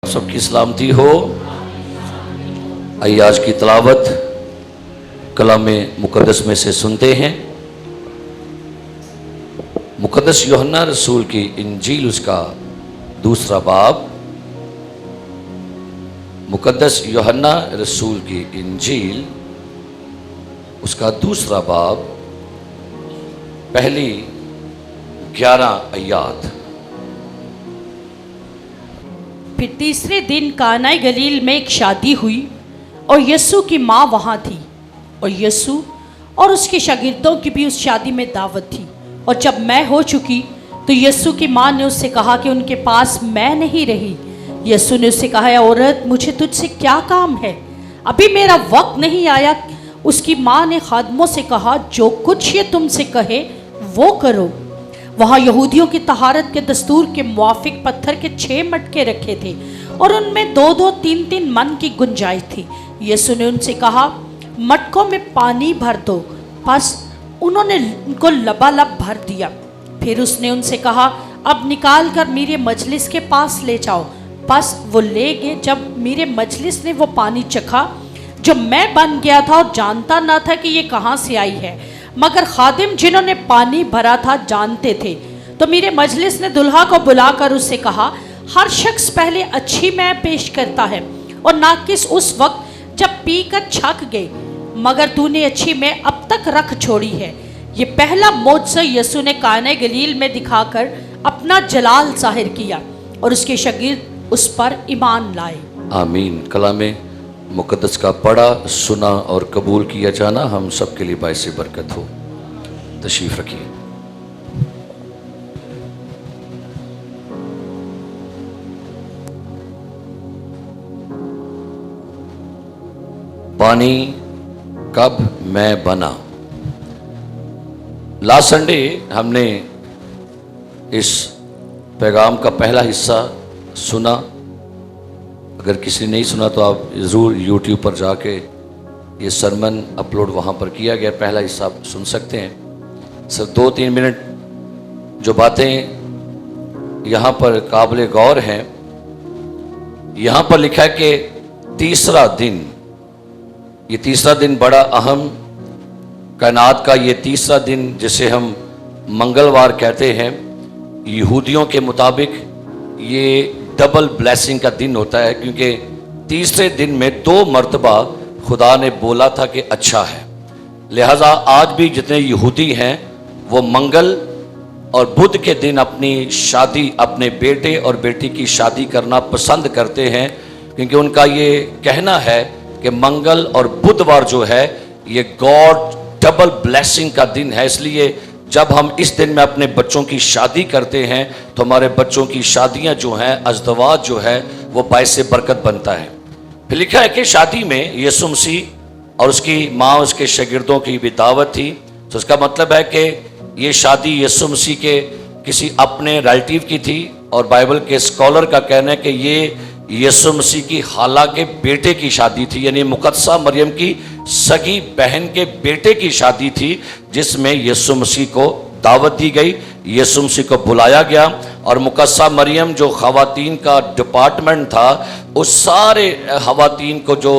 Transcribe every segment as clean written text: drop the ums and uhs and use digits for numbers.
سب کی سلامتی ہو۔ آئیے آج کی تلاوت کلام مقدس میں سے سنتے ہیں۔ مقدس یوحنا رسول کی انجیل اس کا دوسرا باب۔ مقدس یوحنا رسول کی انجیل اس کا دوسرا باب، پہلی 11 آیات۔ پھر تیسرے دن کانائے گلیل میں ایک شادی ہوئی اور یسوع کی ماں وہاں تھی، اور یسوع اور اس کے شاگردوں کی بھی اس شادی میں دعوت تھی۔ اور جب میں ہو چکی تو یسوع کی ماں نے اس سے کہا کہ ان کے پاس میں نہیں رہی۔ یسوع نے اس سے کہا، اے عورت، مجھے تجھ سے کیا کام ہے؟ ابھی میرا وقت نہیں آیا۔ اس کی ماں نے خادموں سے کہا، جو کچھ یہ تم سے کہے وہ کرو۔ وہاں یہودیوں کی طہارت کے دستور کے موافق پتھر کے 6 مٹکے رکھے تھے، اور ان میں 2-2 3-3 من کی گنجائش تھی۔ یسوع نے ان سے کہا، مٹکوں میں پانی بھر دو۔ پس انہوں نے ان کو لبالب بھر دیا۔ پھر اس نے ان سے کہا، اب نکال کر میرے مجلس کے پاس لے جاؤ۔ پس وہ لے گئے۔ جب میرے مجلس نے وہ پانی چکھا جو میں بن گیا تھا، اور جانتا نہ تھا کہ یہ کہاں سے آئی ہے، مگر خادم جنہوں نے پانی بھرا تھا جانتے تھے، تو میرے مجلس نے دلہا کو بلا کر اس سے کہا، ہر شخص پہلے اچھی مے پیش کرتا ہے اور ناقص اس وقت جب پی کر چھک گئے، مگر تو نے اچھی مے اب تک رکھ چھوڑی ہے۔ یہ پہلا معجزہ یسوع نے کانائے گلیل میں دکھا کر اپنا جلال ظاہر کیا، اور اس کے شاگرد اس پر ایمان لائے۔ آمین۔ کلام مقدس کا پڑھا، سنا اور قبول کیا جانا ہم سب کے لیے باعث برکت ہو۔ تشریف رکھیے۔ پانی کب میں بنا۔ لاسٹ سنڈے ہم نے اس پیغام کا پہلا حصہ سنا۔ اگر کسی نے نہیں سنا تو آپ ضرور یوٹیوب پر جا کے یہ سرمن اپلوڈ وہاں پر کیا گیا، پہلا حصہ آپ سن سکتے ہیں۔ صرف 2-3 منٹ جو باتیں یہاں پر قابل غور ہیں۔ یہاں پر لکھا ہے کہ تیسرا دن، یہ تیسرا دن بڑا اہم، کائنات کا یہ تیسرا دن جسے ہم منگلوار کہتے ہیں، یہودیوں کے مطابق یہ ڈبل بلیسنگ کا دن ہوتا ہے، کیونکہ تیسرے دن میں 2 مرتبہ خدا نے بولا تھا کہ اچھا ہے۔ لہٰذا آج بھی جتنے یہودی ہیں وہ منگل اور بدھ کے دن اپنی شادی، اپنے بیٹے اور بیٹی کی شادی کرنا پسند کرتے ہیں، کیونکہ ان کا یہ کہنا ہے کہ منگل اور بدھوار جو ہے یہ گاڈ ڈبل بلیسنگ کا دن ہے۔ اس لیے جب ہم اس دن میں اپنے بچوں کی شادی کرتے ہیں تو ہمارے بچوں کی شادیاں جو ہیں، ازدواج جو ہے، وہ باعث برکت بنتا ہے۔ پھر لکھا ہے کہ شادی میں یسوع مسیح اور اس کی ماں، اس کے شاگردوں کی بھی دعوت تھی۔ تو اس کا مطلب ہے کہ یہ شادی یسوع مسیح کے کسی اپنے ریلیٹیو کی تھی، اور بائبل کے اسکالر کا کہنا ہے کہ یہ یسوع مسیح کی خالہ کے بیٹے کی شادی تھی، یعنی مقدسہ مریم کی سگی بہن کے بیٹے کی شادی تھی، جس میں یسوع مسیح کو دعوت دی گئی، یسوع مسیح کو بلایا گیا۔ اور مقدسہ مریم جو خواتین کا ڈپارٹمنٹ تھا، اس سارے خواتین کو جو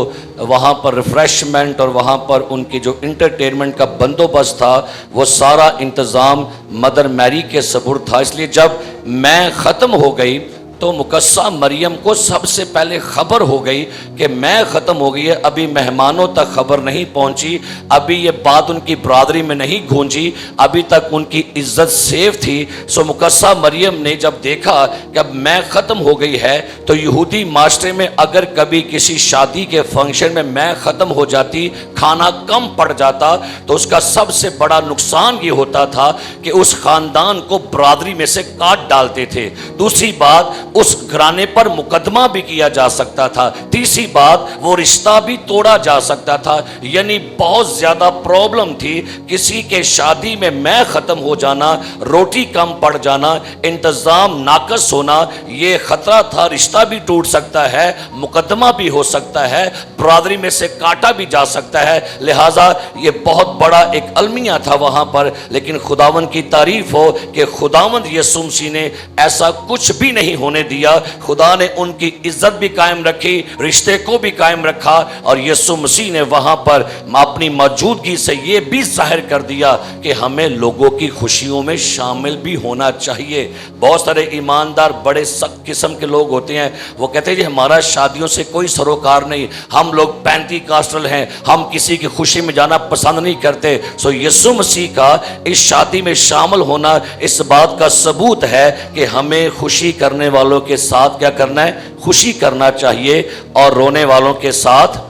وہاں پر ریفریشمنٹ اور وہاں پر ان کی جو انٹرٹینمنٹ کا بندوبست تھا، وہ سارا انتظام مدر میری کے سپرد تھا۔ اس لیے جب میں ختم ہو گئی تو مقدسہ مریم کو سب سے پہلے خبر ہو گئی کہ میں ختم ہو گئی ہے، ابھی مہمانوں تک خبر نہیں پہنچی، ابھی یہ بات ان کی برادری میں نہیں گونجی، ابھی تک ان کی عزت سیف تھی۔ سو مقدسہ مریم نے جب دیکھا کہ اب میں ختم ہو گئی ہے، تو یہودی معاشرے میں اگر کبھی کسی شادی کے فنکشن میں ختم ہو جاتی، کھانا کم پڑ جاتا، تو اس کا سب سے بڑا نقصان یہ ہوتا تھا کہ اس خاندان کو برادری میں سے کاٹ ڈالتے تھے۔ دوسری بات، اس گھرانے پر مقدمہ بھی کیا جا سکتا تھا۔ تیسری بات، وہ رشتہ بھی توڑا جا سکتا تھا۔ یعنی بہت زیادہ پرابلم تھی کسی کے شادی میں ختم ہو جانا، روٹی کم پڑ جانا، انتظام ناقص ہونا، یہ خطرہ تھا۔ رشتہ بھی ٹوٹ سکتا ہے، مقدمہ بھی ہو سکتا ہے، برادری میں سے کاٹا بھی جا سکتا ہے۔ لہٰذا یہ بہت بڑا ایک المیہ تھا وہاں پر۔ لیکن خداوند کی تعریف ہو کہ خداوند یسوع مسیح نے ایسا کچھ بھی نہیں ہونے دیا, खुदा ने उनकी इज्जत भी कायम रखी, रिश्ते को भी कायम रखा, और यीशु मसीह ने वहां पर अपनी मौजूदगी से ये भी जाहिर कर दिया कि हमें लोगों की खुशियों में शामिल भी होना चाहिए. बहुत सारे ईमानदार बड़े सख्त किस्म के लोग होते हैं, वो कहते हैं जी हमारा शादियों से कोई सरोकार नहीं, हम लोग पेंटिकॉस्टल हैं, हम किसी की खुशी में जाना पसंद नहीं करते. सो यीशु मसीह का इस शादी में शामिल होना इस बात का सबूत है कि हमें खुशी करने वालों के साथ क्या करना है, खुशी करना चाहिए, और रोने वालों के साथ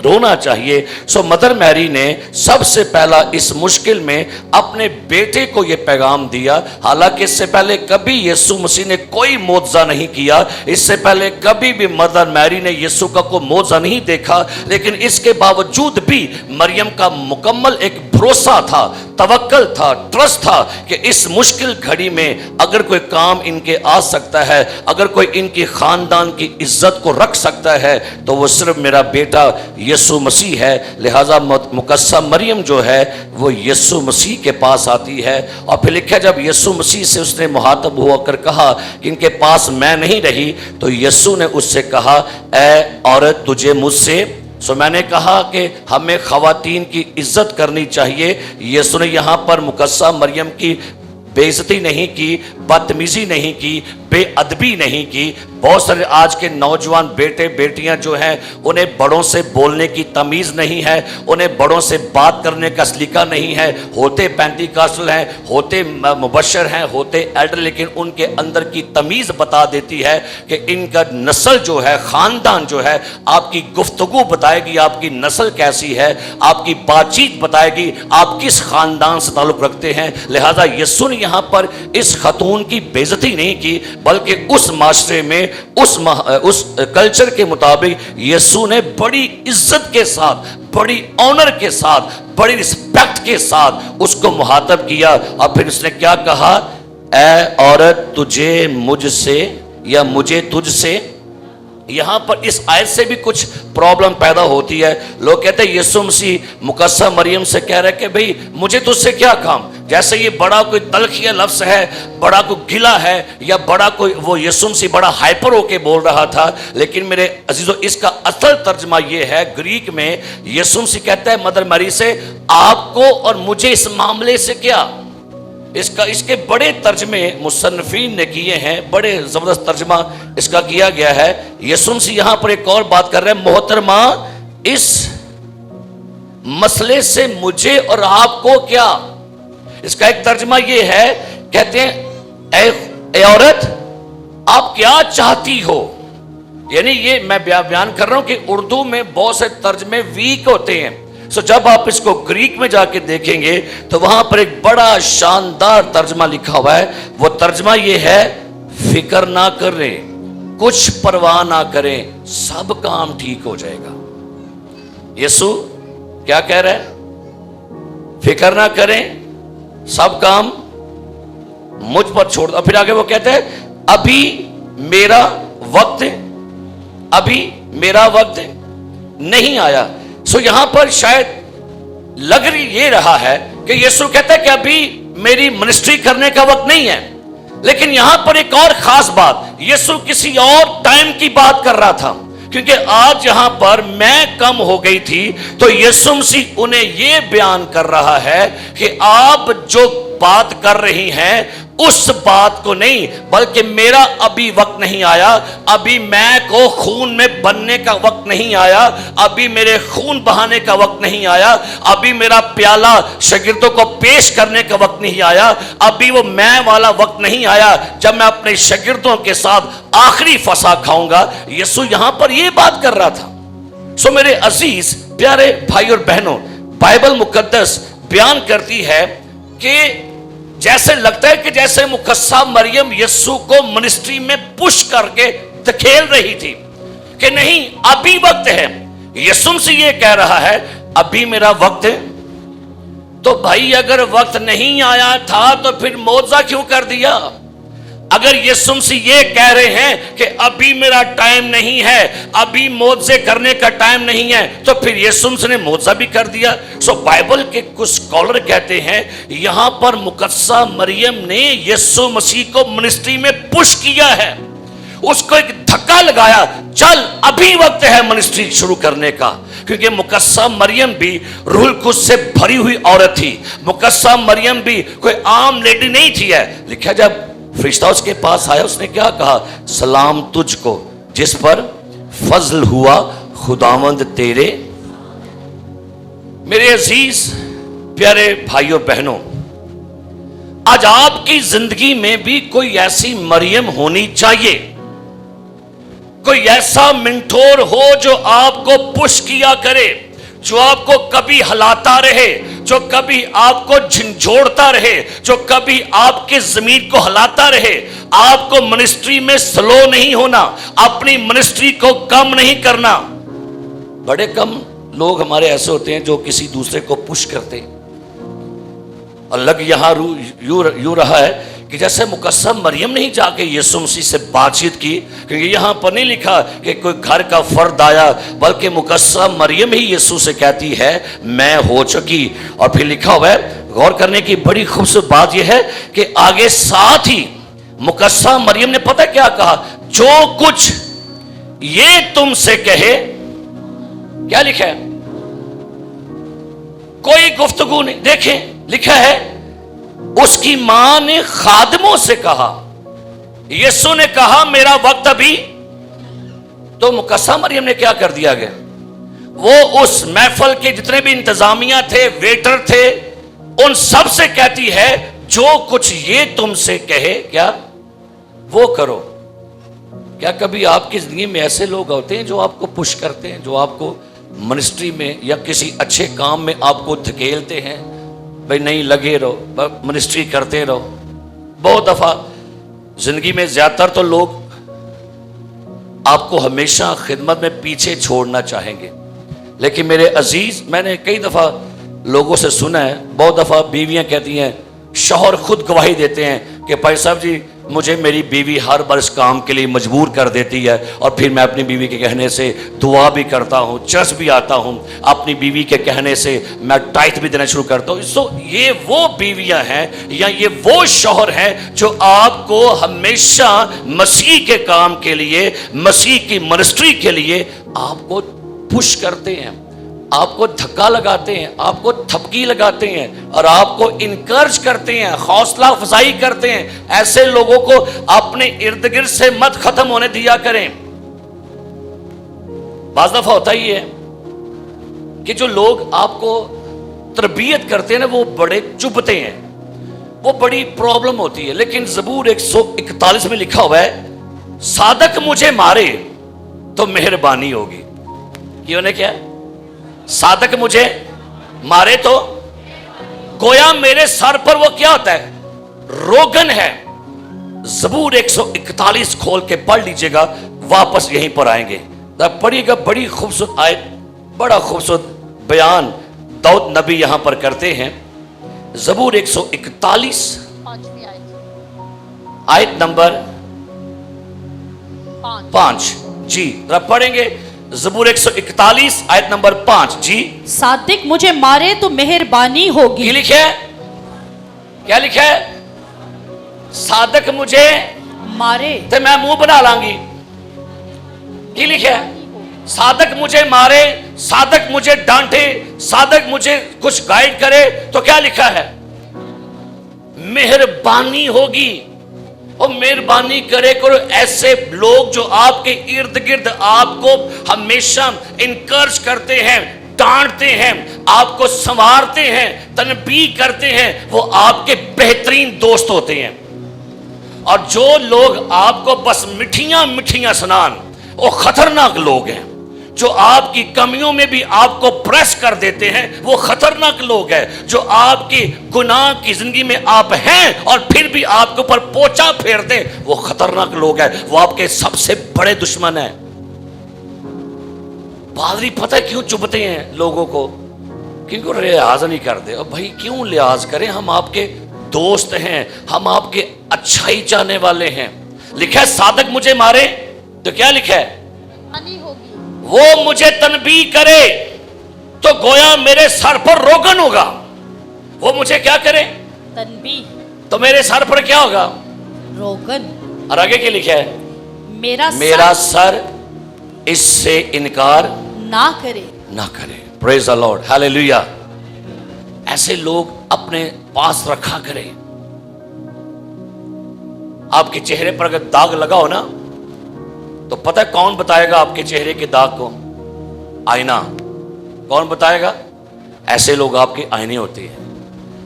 रोना चाहिए. सो मदर मैरी ने सबसे पहला इस मुश्किल में अपने बेटे को यह पैगाम दिया. हालांकि इससे पहले कभी यीशु मसीह ने कोई मोज़ा नहीं किया, इससे पहले कभी भी मदर मैरी ने यीशु का कोई मोज़ा नहीं देखा, लेकिन इसके बावजूद भी मरियम का मुकम्मल एक भरोसा था, तवक्कल था, ट्रस्ट था कि इस मुश्किल घड़ी में अगर कोई काम इनके आ सकता है, अगर कोई इनकी खानदान की इज्जत को रख सकता है, तो वो सिर्फ मेरा बेटा यीशु मसीह है. लिहाजा मुकस्सा मरियम जो है वो यीशु मसीह के पास आती है, और फिर लिखा जब यीशु मसीह से उसने मुहातब होकर कहा कि इनके पास मैं नहीं रही, तो यीशु ने उससे कहा ऐ औरत तुझे मुझसे. सो मैंने कहा कि हमें खवातीन की इज्जत करनी चाहिए. यीशु ने यहाँ पर मुकस्सा मरियम की बेइज्जती नहीं की, बदतमीजी नहीं की, बेअदबी नहीं की. बहुत सारे आज के नौजवान बेटे बेटियां जो हैं उन्हें बड़ों से बोलने की तमीज़ नहीं है, उन्हें बड़ों से बात करने का सलीका नहीं है. होते पेंटिकॉस्टल हैं, होते मुबशर हैं, होते एल्डर, लेकिन उनके अंदर की तमीज़ बता देती है कि इनका नस्ल जो है, ख़ानदान जो है, आपकी गुफ्तगू बताएगी आपकी नस्ल कैसी है, आपकी बातचीत बताएगी आप किस ख़ानदान से ताल्लुक़ रखते हैं. लिहाजा यीशु ने यहाँ पर इस खतून की बेइज्जती नहीं की, बल्कि उस माशरे में उस कल्चर के मुताबिक यीशु ने बड़ी इज्जत के साथ, बड़ी ऑनर के साथ, बड़ी रिस्पेक्ट के साथ उसको मुहातब किया. और फिर उसने क्या कहा, ऐ औरत तुझे मुझसे या मुझे तुझसे. यहाँ पर इस आयत से भी कुछ प्रॉब्लम पैदा होती है. लोग कहते हैं यीशु मसीह मुकस्सा मरियम से कह रहे हैं कि भाई मुझे तुझसे क्या काम, जैसे ये बड़ा कोई तलखिया लफ्ज़ है, बड़ा कोई गिला है, या बड़ा कोई, वो यीशु मसीह बड़ा हाइपर होके बोल रहा था. लेकिन मेरे अजीजों इसका असल तर्जमा ये है, ग्रीक में यीशु मसीह कहता है मदर मैरी से आपको और मुझे इस मामले से क्या. इसके बड़े तर्जमे मुसन्निफीन ने किए हैं, बड़े ज़बरदस्त तर्जमा इसका किया गया है. यीशु मसीह यहाँ पर एक और बात कर रहे हैं, मोहतरमा इस मसले से मुझे और आपको क्या. इसका एक तर्जमा ये है, कहते हैं ऐ औरत आप क्या चाहती हो. यानी ये मैं बयान कर रहा हूं कि उर्दू में बहुत से तर्जमे वीक होते हैं. सो जब आप इसको ग्रीक में जाके देखेंगे तो वहां पर एक बड़ा शानदार तर्जमा लिखा हुआ है. वो तर्जमा ये है, फिक्र ना करें, कुछ परवाह ना करें, सब काम ठीक हो जाएगा. यीशु क्या कह रहे हैं, फिक्र ना करें, सब काम मुझ पर छोड़ दो. फिर आगे वो कहते हैं अभी मेरा वक्त नहीं आया. सो यहां पर शायद लग रही ये रहा है कि यीशु कहता है कि अभी मेरी मिनिस्ट्री करने का वक्त नहीं है. लेकिन यहां पर एक और खास बात, यीशु किसी और टाइम की बात कर रहा था, क्योंकि आज यहां पर मैं कम हो गई थी, तो यीशु मसीह उन्हें यह बयान कर रहा है कि आप जो बात कर रही हैं उस बात को नहीं, बल्कि मेरा अभी वक्त नहीं आया, अभी मैं को खून में बनने का वक्त नहीं आया, अभी मेरे खून बहाने का वक्त नहीं आया, अभी मेरा प्याला शागिर्दों को पेश करने का वक्त नहीं आया, अभी वो मैं वाला वक्त नहीं आया जब मैं अपने शागिर्दों के साथ आखिरी फसा खाऊंगा. यीशु यहां पर यह बात कर रहा था. सो मेरे अजीज प्यारे भाई और बहनों, बाइबल मुकद्दस बयान करती है कि जैसे लगता है कि जैसे मुकस्सा मरियम यीशु को मिनिस्ट्री में पुश करके धकेल रही थी कि नहीं अभी वक्त है. यीशु से ये कह रहा है अभी मेरा वक्त है. तो भाई अगर वक्त नहीं आया था तो फिर मौजा क्यों कर दिया. अगर यीशु मसीह ये कह रहे हैं कि अभी मेरा टाइम नहीं है, अभी मौजे करने का टाइम नहीं है, तो फिर यीशु मसीह ने मौजा भी कर दिया. सो बाइबल के कुछ स्कॉलर कहते हैं यहां पर मुकद्दसा मरियम ने यीशु मसीह को मिनिस्ट्री में पुश किया है. उसको एक धक्का लगाया, चल अभी वक्त है मिनिस्ट्री शुरू करने का। क्योंकि मुकस्सा मरियम भी रूहुल कुद्स से भरी हुई औरत थी। मुकस्सा मरियम भी कोई आम लेडी नहीं थी है। लिखा जब फरिश्ता उसके पास आया, उसने क्या कहा, सलाम तुझको जिस पर फजल हुआ खुदावंद तेरे। मेरे अजीज प्यारे भाइयों बहनों, आज आपकी जिंदगी में भी कोई ऐसी मरियम होनी चाहिए, कोई ऐसा मेंटोर हो जो आपको पुश किया करे, जो आपको कभी हिलाता रहे, जो कभी आपको झंझोड़ता रहे, जो कभी आपके जमीन को हिलाता रहे। आपको मिनिस्ट्री में स्लो नहीं होना, अपनी मिनिस्ट्री को कम नहीं करना। बड़े कम लोग हमारे ऐसे होते हैं जो किसी दूसरे को पुश करते हैं। और लग यहां यूं रहा है कि जैसे मुकस्सा मरियम नहीं जाके यीशु मसीह से बातचीत की, क्योंकि यहां पर नहीं लिखा कि कोई घर का फर्द आया, बल्कि मुकस्सा मरियम ही यीशु से कहती है मैं हो चुकी। और फिर लिखा हुआ है, गौर करने की बड़ी खूबसूरत बात यह है कि आगे साथ ही मुकस्सा मरियम ने पता क्या कहा, जो कुछ ये तुमसे कहे। क्या लिखा है, कोई गुफ्तगू नहीं। देखें लिखा है, उसकी मां ने खादमों से कहा, यीशु ने कहा मेरा वक्त अभी। तो मुकस्सा मरियम ने क्या कर दिया गया, वो उस महफल के जितने भी इंतजामिया थे, वेटर थे, उन सब से कहती है जो कुछ ये तुमसे कहे क्या वो करो। क्या कभी आपकी जिंदगी में ऐसे लोग होते हैं जो आपको पुश करते हैं, जो आपको मिनिस्ट्री में या किसी अच्छे काम में आपको धकेलते हैं, भाई नहीं लगे रहो, मिनिस्ट्री करते रहो। बहुत दफा जिंदगी में ज्यादातर तो लोग आपको हमेशा खिदमत में पीछे छोड़ना चाहेंगे, लेकिन मेरे अजीज मैंने कई दफा लोगों से सुना है, बहुत दफा बीवियां कहती हैं, शौहर खुद गवाही देते हैं कि भाई साहब जी मुझे मेरी बीवी हर बार इस काम के लिए मजबूर कर देती है, और फिर मैं अपनी बीवी के कहने से दुआ भी करता हूँ, चर्च भी आता हूँ, अपनी बीवी के कहने से मैं टाइथ भी देना शुरू करता हूँ। सो ये वो बीवियां हैं या ये वो शौहर हैं जो आपको हमेशा मसीह के काम के लिए, मसीह की मिनिस्ट्री के लिए आपको पुश करते हैं, आपको धक्का लगाते हैं, आपको थपकी लगाते हैं और आपको इनकरेज करते हैं, हौसला अफजाई करते हैं। ऐसे लोगों को अपने इर्द गिर्द से मत खत्म होने दिया करें। बाज़ दफा होता ही है कि जो लोग आपको तरबियत करते हैं ना, वो बड़े चुभते हैं, वो बड़ी प्रॉब्लम होती है। लेकिन ज़बूर 141 में लिखा हुआ है, सादक मुझे मारे तो मेहरबानी होगी। क्यों ने क्या, सादक मुझे मारे तो गोया मेरे सर पर वो क्या होता है, रोगन है। ज़बूर 141 खोल के पढ़ लीजिएगा, वापस यहीं पर आएंगे, तब पढ़िएगा। बड़ी खूबसूरत आयत, बड़ा खूबसूरत बयान दाऊद नबी यहां पर करते हैं। ज़बूर 141 आयत नंबर 5 जी, जरा पढ़ेंगे। ज़बूर 141 आयत नंबर 5 जी। सादिक मुझे मारे तो मेहरबानी होगी। क्या लिखा है, क्या लिखा है, सादक मुझे मारे तो मैं मुंह बना लांगी। क्या लिखा है, सादक मुझे मारे, सादक मुझे डांटे, सादक मुझे कुछ गाइड करे तो क्या लिखा है, मेहरबानी होगी। और मेहरबानी करे करो ऐसे लोग जो आपके इर्द गिर्द आपको हमेशा इनकरेज करते हैं, डांटते हैं, आपको संवारते हैं, तनबीह करते हैं, वो आपके बेहतरीन दोस्त होते हैं। और जो लोग आपको बस मिठियां मिठियां सुनान, वो खतरनाक लोग हैं। जो आपकी कमियों में भी आपको प्रेस कर देते हैं, वो खतरनाक लोग हैं। जो आपकी गुनाह की जिंदगी में आप हैं और फिर भी आपके ऊपर पोछा फेर दे, वो खतरनाक लोग हैं, वो आपके सबसे बड़े दुश्मन हैं। पादरी पता है क्यों चुभते हैं लोगों को, क्योंकि लिहाज नहीं करते। और भाई क्यों लिहाज करें, हम आपके दोस्त हैं, हम आपके अच्छाई चाहने वाले हैं। लिखा है सादक मुझे मारे तो क्या लिखा है, वो मुझे तनबीह करे तो गोया मेरे सर पर रोगन होगा। वो मुझे क्या करे, तनबीह, तो मेरे सर पर क्या होगा, रोगन। और आगे क्या लिखा है, मेरा सर इससे इनकार ना करे। ना करे। Praise the Lord, hallelujah. ऐसे लोग अपने पास रखा करें। आपके चेहरे पर अगर दाग लगा हो ना, तो पता है कौन बताएगा आपके चेहरे के दाग को? आईना। कौन बताएगा? ऐसे लोग आपके आईने होते हैं,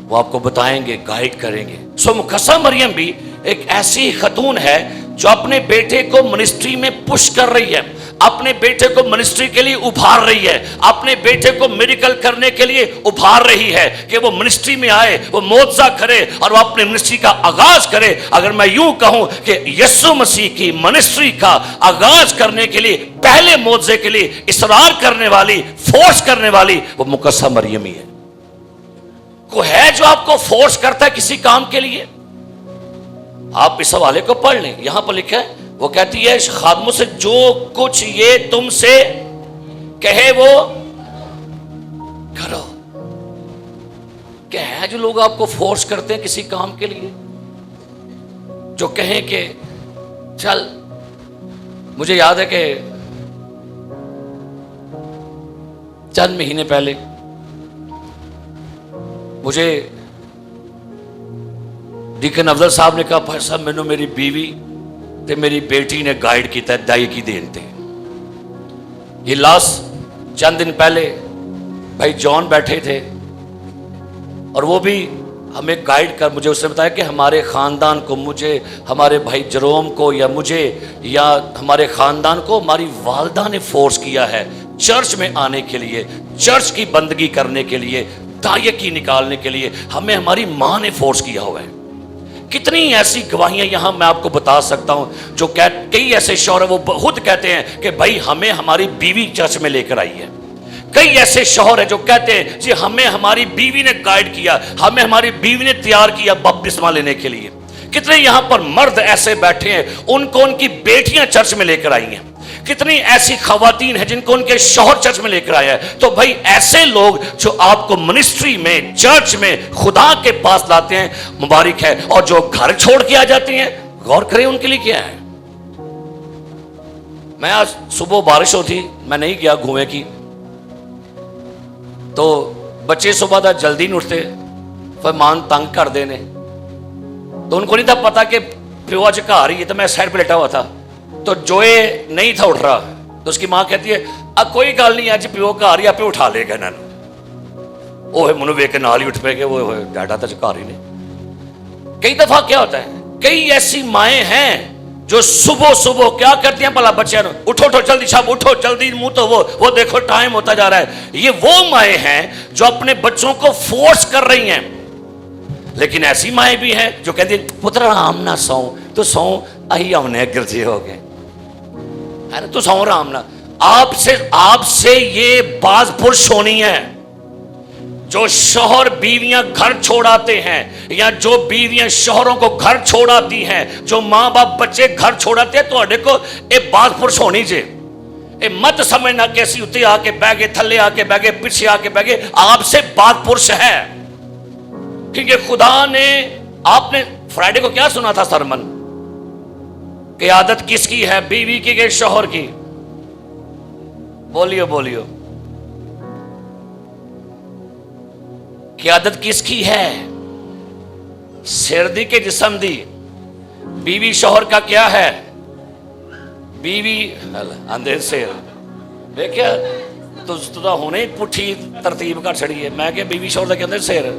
वो आपको बताएंगे, गाइड करेंगे। सो मुकद्दसा मरियम भी एक ऐसी खतून है जो अपने बेटे को मिनिस्ट्री में पुश कर रही है, अपने बेटे को मिनिस्ट्री के लिए उभार रही है, अपने बेटे को मिरेकल करने के लिए उभार रही है कि वो मिनिस्ट्री में आए, वो मोजा करे और वो अपने मिनिस्ट्री का आगाज करे। अगर मैं यूं कहूं कि यीशु मसीह की मिनिस्ट्री का आगाज करने के लिए, पहले मोजे के लिए इसरार करने वाली, फोर्स करने वाली, वो मुकद्दसा मरियम ही है। कोई है जो आपको फोर्स करता है किसी काम के लिए? आप इस हवाले को पढ़ लें, यहां पर लिखा है, वो कहती है खादमों से जो कुछ ये तुमसे कहे वो करो। क्या है जो लोग आपको फोर्स करते हैं किसी काम के लिए, जो कहें कि चल। मुझे याद है कि चंद महीने पहले मुझे डीकन अफजल साहब ने कहा, भाई साहब मैनू मेरी बीवी ते मेरी बेटी ने गाइड किया दाई की देन ते। ये लास्ट चंद दिन पहले भाई जॉन बैठे थे और वो भी हमें गाइड कर, मुझे उसने बताया कि हमारे ख़ानदान को, मुझे, हमारे भाई जरोम को या मुझे या हमारे ख़ानदान को हमारी वालदा ने फोर्स किया है चर्च में आने के लिए, चर्च की बंदगी करने के लिए, दायकी निकालने के लिए हमें हमारी माँ ने फोर्स किया हुआ है। कितनी ऐसी गवाहियां यहां मैं आपको बता सकता हूं, जो कई ऐसे शौहर वो खुद कहते हैं कि भाई हमें हमारी बीवी चर्च में लेकर आई है। कई ऐसे शौहर हैं जो कहते हैं जी हमें हमारी बीवी ने गाइड किया, हमें हमारी बीवी ने तैयार किया बपतिस्मा लेने के लिए। कितने यहां पर मर्द ऐसे बैठे हैं, उनको उनकी बेटियां चर्च में लेकर आई हैं। कितनी ऐसी खवातीन हैं जिनको उनके शौहर चर्च में लेकर आया है। तो भाई ऐसे लोग जो आपको मिनिस्ट्री में, चर्च में, खुदा के पास लाते हैं, मुबारक है। और जो घर छोड़ के आ जाते हैं, गौर करें उनके लिए क्या है। मैं आज सुबह बारिश होती, मैं नहीं गया घूमे की, तो बच्चे सुबह तक जल्दी नहीं उठते, फिर मान तंग कर देने, तो उनको नहीं था पता कि प्यो आज घर ही है। तो मैं साइड पे लेटा हुआ था, तो जोए नहीं था उठ रहा, तो उसकी मां कहती है अब कोई गल नहीं, अज प्यो घर ही आपे उठा लेगा इन्होंने। वो मुझे वेख के नाल ही उठ पे गए, वो डैडा तो घर ही ने। कई दफा क्या होता है, कई ऐसी माएँ हैं जो सुबह सुबह क्या करती हैं भला बच्चों, उठो उठो जल्दी, शाम उठो जल्दी, मुंह तो वो देखो टाइम होता जा रहा है। ये वो माएँ हैं जो अपने बच्चों को फोर्स कर रही हैं। लेकिन ऐसी माएँ भी हैं जो कहती हैं पुत्र आराम ना सौ, तो सौ अही हमने गिरजे हो गए, अरे तो सौ आराम ना। आपसे ये बाज पुरुष होनी है जो शौहर बीवियां घर छोड़ाते हैं, या जो बीवियां शौहरों को घर छोड़ाती हैं, जो माँ बाप बच्चे घर छोड़ाते हैं, तो को ये बात पुरुष होनी जे। ये मत समझना कि ऐसी उत्ते आके बह गए, थले आके बह गए, पीछे आके बह गए। आपसे बात पुरुष है, क्योंकि खुदा ने, आपने फ्राइडे को क्या सुना था सरमन कि आदत किसकी है, बीवी की के शौहर की? बोलियो बोलियो, कि आदत किसकी है? सिर दी के जिस्म दी। बीवी शौहर का क्या है? बीवी आंदे सिर देखिया तो होने ही पुठी तरतीब कर छड़ी है। मैं क्या बीवी शौहर का कहते सिर,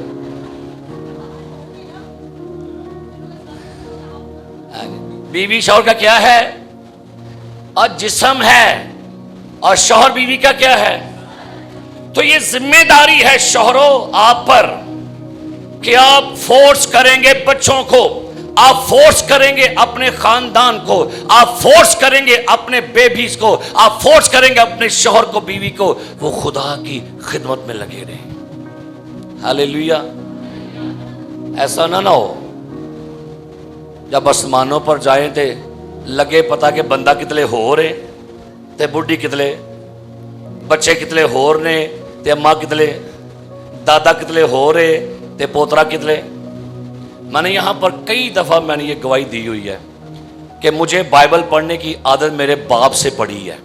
बीवी शौहर का क्या है? और जिस्म है, और शौहर बीवी का क्या है? तो ये जिम्मेदारी है शौहरों आप पर कि आप फोर्स करेंगे बच्चों को, आप फोर्स करेंगे अपने खानदान को, आप फोर्स करेंगे अपने बेबीज को, आप फोर्स करेंगे अपने शौहर को, बीवी को, वो खुदा की खिदमत में लगे रहे। हालेलुया। ऐसा ना हो जब आसमानों पर जाए थे लगे पता कि बंदा कितने हो रहे ते बुढ़ी कितने, बच्चे कितने हो रहे ते अम्मा कितने, दादा कितने हो रहे ते पोतरा कितने। मैंने यहाँ पर कई दफ़ा मैंने ये गवाही दी हुई है کہ مجھے بائبل پڑھنے کی عادت میرے باپ سے پڑی ہے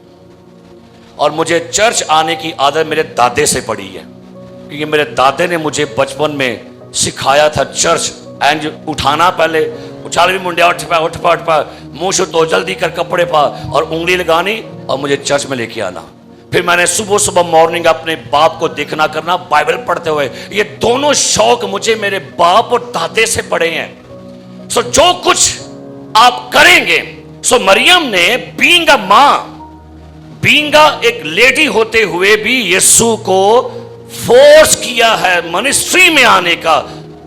اور مجھے چرچ آنے کی عادت میرے دادے سے پڑی ہے، کیونکہ میرے دادے نے مجھے بچپن میں سکھایا تھا چرچ اینج اٹھانا، پہلے اچھال بھی منڈیا اٹھ پا منہ شو تو جلدی کر کپڑے پا اور انگلی لگانی اور مجھے چرچ میں لے کے آنا. پھر میں نے صبح مارننگ اپنے باپ کو دیکھنا کرنا بائبل پڑھتے ہوئے. یہ دونوں شوق مجھے میرے باپ اور دادے سے پڑے ہیں. سو جو کچھ آپ کریں گے، سو مریم نے بینگ اے ماں، بینگ ایک لیڈی ہوتے ہوئے بھی یسوع کو فورس کیا ہے منسٹری میں آنے کا.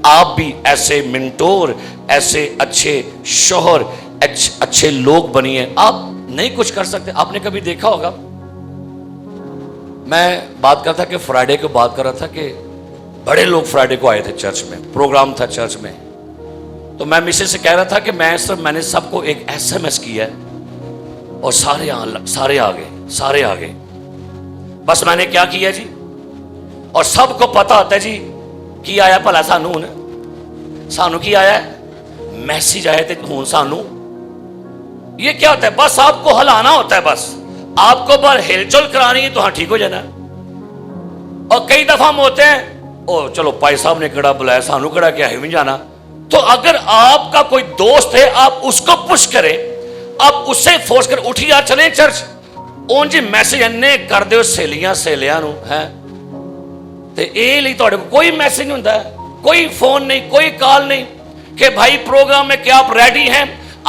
آپ بھی ایسے منٹور، ایسے اچھے شوہر، اچھے لوگ بنیے. آپ نہیں کچھ کر سکتے. آپ نے کبھی دیکھا ہوگا، میں بات کرتا کہ فرائیڈے کو بات کر رہا تھا کہ بڑے لوگ فرائیڈے کو آئے تھے چرچ میں، پروگرام تھا چرچ میں. تو میں مسز سے کہہ رہا تھا کہ میں نے سب کو ایک SMS کیا ہے اور سارے آ گئے. بس میں نے کیا کیا جی، اور سب کو پتا ہوتا ہے جی کی آیا بھلا سانو کی آیا ہے، میسیج آئے تھے ہوں سانو. یہ کیا ہوتا ہے؟ بس آپ کو ہلانا ہوتا ہے، بس آپ کو بار ہل چل کرانی ہے تو ہاں ٹھیک ہو جانا. اور کئی دفعہ ہم ہوتے ہیں او چلو پائی صاحب نے کڑا بلایا سانو کڑا کیا ہے بھی جانا. تو اگر آپ کا کوئی دوست ہے آپ اس کو پش کریں، آپ اس سے فورس کر اٹھی آ چلیں چرچ. اون جی میسج انے کر دیو سہیلیاں نو ہے تے اے لئی تہاڈے کوئی میسج نہیں ہوندا، کوئی فون نہیں، کوئی کال نہیں کہ بھائی پروگرام میں کیا آپ ریڈی ہیں.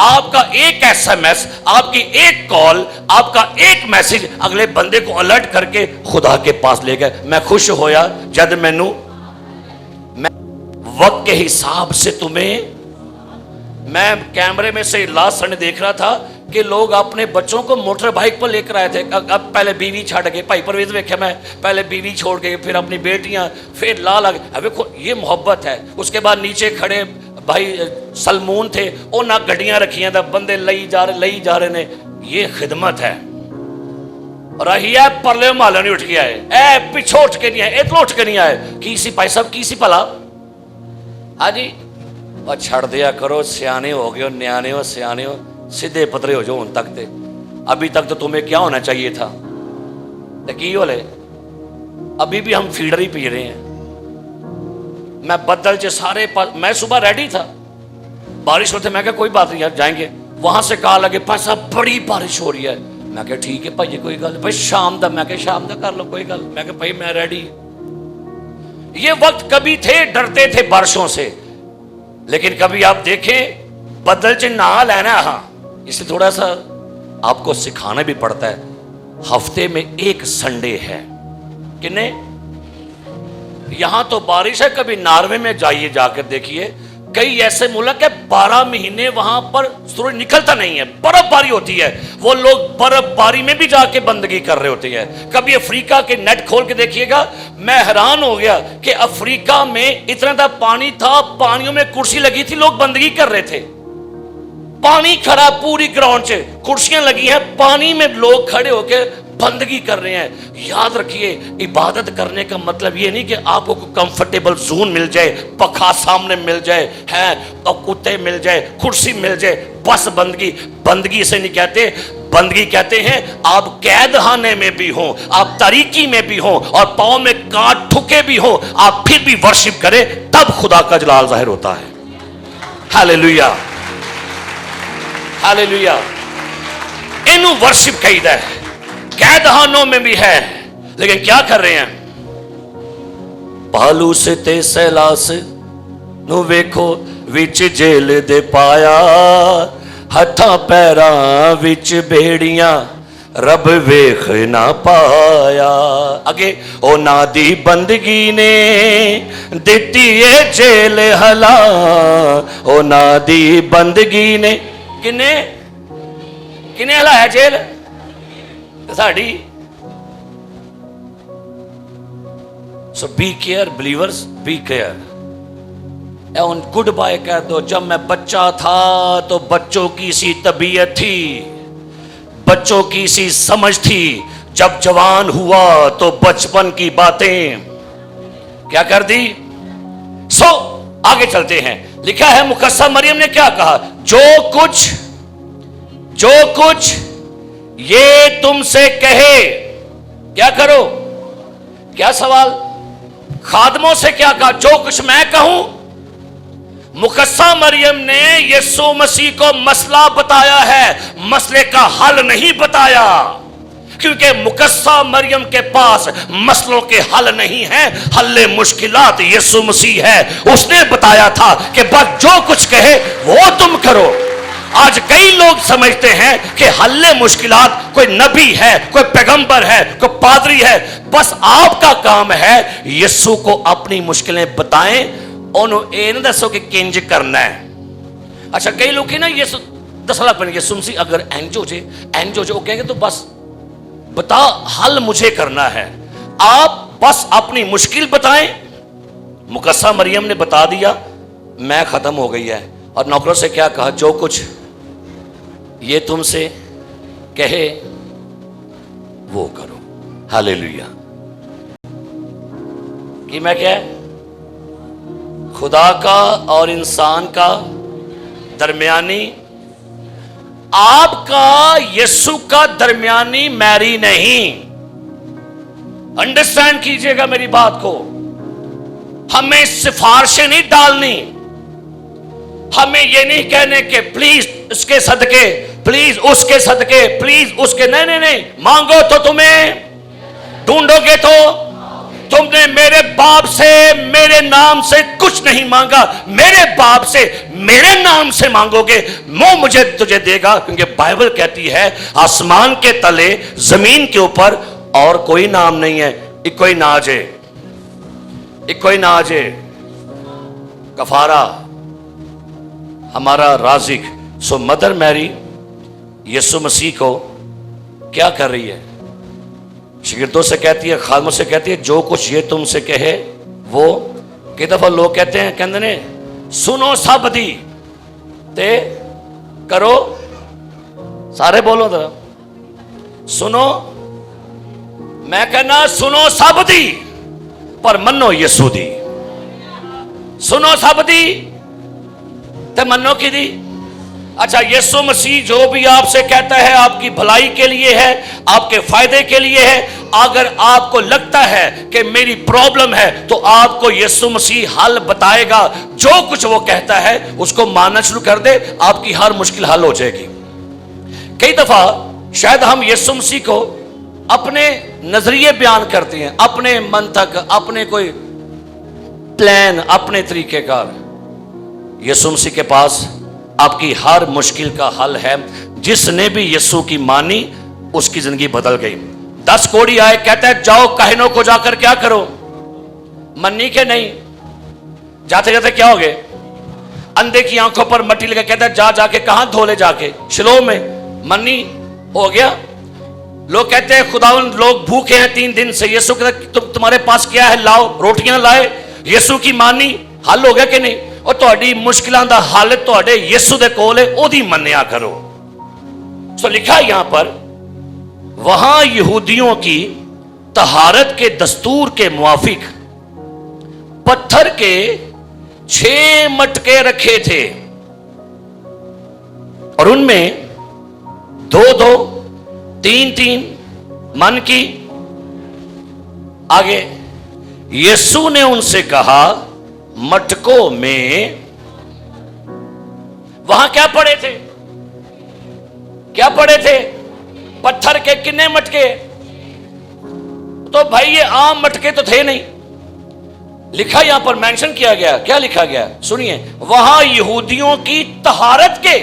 آپ کا ایک SMS، آپ کی ایک کال، آپ کا ایک میسج اگلے بندے کو الرٹ کر کے خدا کے پاس لے گئے. میں خوش ہویا جد میں وقت کے حساب سے میں کیمرے میں سے لاسٹ سنڈے دیکھ رہا تھا کہ لوگ اپنے بچوں کو موٹر بائک پر لے کر آئے تھے. اب پہلے بیوی چھڑ گئے، بھائی پرویز دیکھا میں، پہلے بیوی چھوڑ گئے، پھر اپنی بیٹیاں، پھر لال آگے. اب یہ محبت ہے. اس کے بعد نیچے کھڑے بھائی سلمون تھے، وہ نہ گڈیاں رکھیاں تھا، بندے لئی جا رہے نے. یہ خدمت ہے. رہی ہے پرلے مالے نہیں اٹھ کے آئے، اے پیچھو اٹھ کے نہیں آئے، ادھر اٹھ کے نہیں آئے. کیسی بھائی صاحب کیسی پلا ہاں جی. اور چھڑ دیا کرو، سیانے ہو گئے، نیانے ہو، سیانے ہو، سیدھے پترے ہو جو ان تک تھے. ابھی تک تو تمہیں کیا ہونا چاہیے تھا؟ کی ہو لے ابھی بھی ہم فیڈر ہی پی رہے ہیں. میں بدل سے سارے میں صبح ریڈی تھا، بارش ہوتے میں کہا کوئی بات نہیں یار جائیں گے. وہاں سے کہا لگے بھائی صاحب بڑی بارش ہو رہی ہے. میں کہا ٹھیک ہے بھائی کوئی گل بھائی شام دا. میں کہا شام دا کر لو کوئی گل. میں کہا بھائی میں ریڈی. یہ وقت کبھی تھے ڈرتے تھے بارشوں سے، لیکن کبھی آپ دیکھیں بدل سے نہ لینا. ہاں اس سے تھوڑا سا آپ کو سکھانا بھی پڑتا ہے. ہفتے میں ایک سنڈے ہے کنے یہاں تو بارش ہے. کبھی ناروے میں جائیے، جا کر دیکھیے کئی ایسے ملک ہے 12 مہینے وہاں پر سورج نکلتا نہیں ہے، برف باری ہوتی ہے. وہ لوگ برف باری میں بھی جا کے بندگی کر رہے ہوتے ہیں. کبھی افریقہ کے نیٹ کھول کے دیکھیے گا، میں حیران ہو گیا کہ افریقہ میں اتنا تھا پانی تھا، پانیوں میں کرسی لگی تھی، لوگ بندگی کر رہے تھے. پانی کھڑا پوری گراؤنڈ سے، کرسیاں لگی ہیں، پانی میں لوگ کھڑے ہو کے بندگی کر رہے ہیں. یاد رکھیے عبادت کرنے کا مطلب یہ نہیں کہ آپ کو کمفرٹیبل زون مل جائے، پکھا سامنے مل جائے ہے اور کتے مل جائے، کرسی مل جائے، بس بندگی اسے نہیں کہتے. بندگی کہتے ہیں آپ قید خانے میں بھی ہوں، آپ تاریکی میں بھی ہوں اور پاؤں میں کانٹ ٹھکے بھی ہوں، آپ پھر بھی ورشپ کریں، تب خدا کا جلال ظاہر ہوتا ہے. ہاللیلویا ہاللیلویا. انہوں ورشپ کہیدا ہے. قید خانوں میں بھی ہے، لیکن کیا کر رہے ہیں؟ پالو سے تے سیلاس نو ویکھو وچ جیل دے پایا، ہتھاں پیراں وچ بیڑیاں رب ویکھ نہ پایا. اگے او نا دی بندگی نے دتی اے جیل ہلا، او نا دی بندگی نے کنے ہلایا جیل ساڑی. So be care believers, be care. Good bye کہہ دو. جب میں بچہ تھا تو بچوں کی سی طبیعت تھی، بچوں کی سی سمجھ تھی. جب جوان ہوا تو بچپن کی باتیں کیا کر دی. سو آگے چلتے ہیں. لکھا ہے مقدسہ مریم نے کیا کہا، جو کچھ जो कुछ ये तुमसे कहे क्या करो। क्या सवाल? खादमों से क्या कहा? जो कुछ मैं कहूं। मुकद्दसा मरियम ने यीशु मसीह को मसला बताया है, मसले का हल नहीं बताया, क्योंकि मुकद्दसा मरियम के पास मसलों के हल नहीं है, हल्ले मुश्किलात यीशु मसीह है। उसने बताया था कि बस जो कुछ कहे वो तुम करो। आज कई लोग समझते हैं कि हल्ले मुश्किलात कोई नबी है, कोई पैगंबर है, कोई पादरी है, बस आपका काम है यीशु को अपनी मुश्किलें बताएं, उन्होंने ये ना दसो कि किंज करना है। अच्छा, कई लोग ना यीशु दसला बन यीशु मसीह अगर इंज हो जाए वो कहेंगे तो बस बता, हल मुझे करना है, आप बस अपनी मुश्किल बताएं। मुकद्दसा मरियम ने बता दिया, मैं खत्म हो गई है। और नौकरों से क्या कहा? जो कुछ ये तुमसे कहे वो करो। हालेलुया। कि मैं क्या, खुदा का और इंसान का दरमियानी, आपका यीशु का दरमियानी मैरी नहीं। अंडरस्टैंड कीजिएगा मेरी बात को। हमें सिफारिशें नहीं डालनी, हमें ये नहीं कहने के प्लीज उसके सदके, प्लीज उसके सदके, प्लीज उसके, नहीं नहीं नहीं। मांगो तो तुम्हें, ढूंढोगे तो, तुमने मेरे बाप से मेरे नाम से कुछ नहीं मांगा, मेरे बाप से मेरे नाम से मांगोगे, वो मुझे तुझे देगा। क्योंकि बाइबल कहती है आसमान के तले जमीन के ऊपर और कोई नाम नहीं है, इको ही नाजे, इको ही नाजे कफारा हमारा राजिक। सो मदर मैरी यीशु मसीह को क्या कर रही है? शागिर्दों से कहती है, खादमों से कहती है, जो कुछ ये तुमसे कहे वो। कई दफा लोग कहते हैं, कहते ने सुनो सब दी ते करो, सारे बोलो जरा, सुनो। मैं कहना सुनो सब दी पर मनो यीशु दी। सुनो सब दी ते मनो की दी। अच्छा, यीशु मसीह जो भी आपसे कहता है आपकी भलाई के लिए है, आपके फायदे के लिए है। अगर आपको लगता है कि मेरी प्रॉब्लम है तो आपको यीशु मसीह हल बताएगा। जो कुछ वो कहता है उसको मानना शुरू कर दे, आपकी हर मुश्किल हल हो जाएगी। कई दफा शायद हम यीशु मसीह को अपने नजरिए बयान करते हैं, अपने मन तक, अपने कोई प्लान, अपने तरीकेकार। यीशु मसीह के पास आपकी हर मुश्किल का हल है। जिसने भी यीशु की मानी उसकी जिंदगी बदल गई। 10 कोढ़ी आए, कहता है जाओ काहिनों को जाकर क्या करो, मन्नी के नहीं। जाते जाते क्या हो गए? अंधे की आंखों पर मट्टी लगा, कहता है जा जाके कहां धोले, जाके शिलोह में। मन्नी हो गया। लोग कहते हैं खुदावन लोग भूखे हैं 3 दिन से। यीशु कहता तुम्हारे पास क्या है, लाओ, रोटियां लाए। यीशु की मानी, हल हो गया कि नहीं? और ਤੁਹਾਡੀ मुश्किलों का हल ਤੁਹਾਡੇ यीशु दे कोल है, ओदी मन्निया करो। सो लिखा यहां पर, वहां यहूदियों की तहारत के दस्तूर के मुआफिक पत्थर के 6 मटके रखे थे और उनमें 2-2, 3-3 मन की। आगे यीशु ने उनसे कहा, मटकों में, वहां क्या पड़े थे? क्या पड़े थे? पत्थर के कितने मटके? तो भाई ये आम मटके तो थे नहीं। लिखा यहां पर मेंशन किया गया, क्या लिखा गया सुनिए, वहां यहूदियों की तहारत के,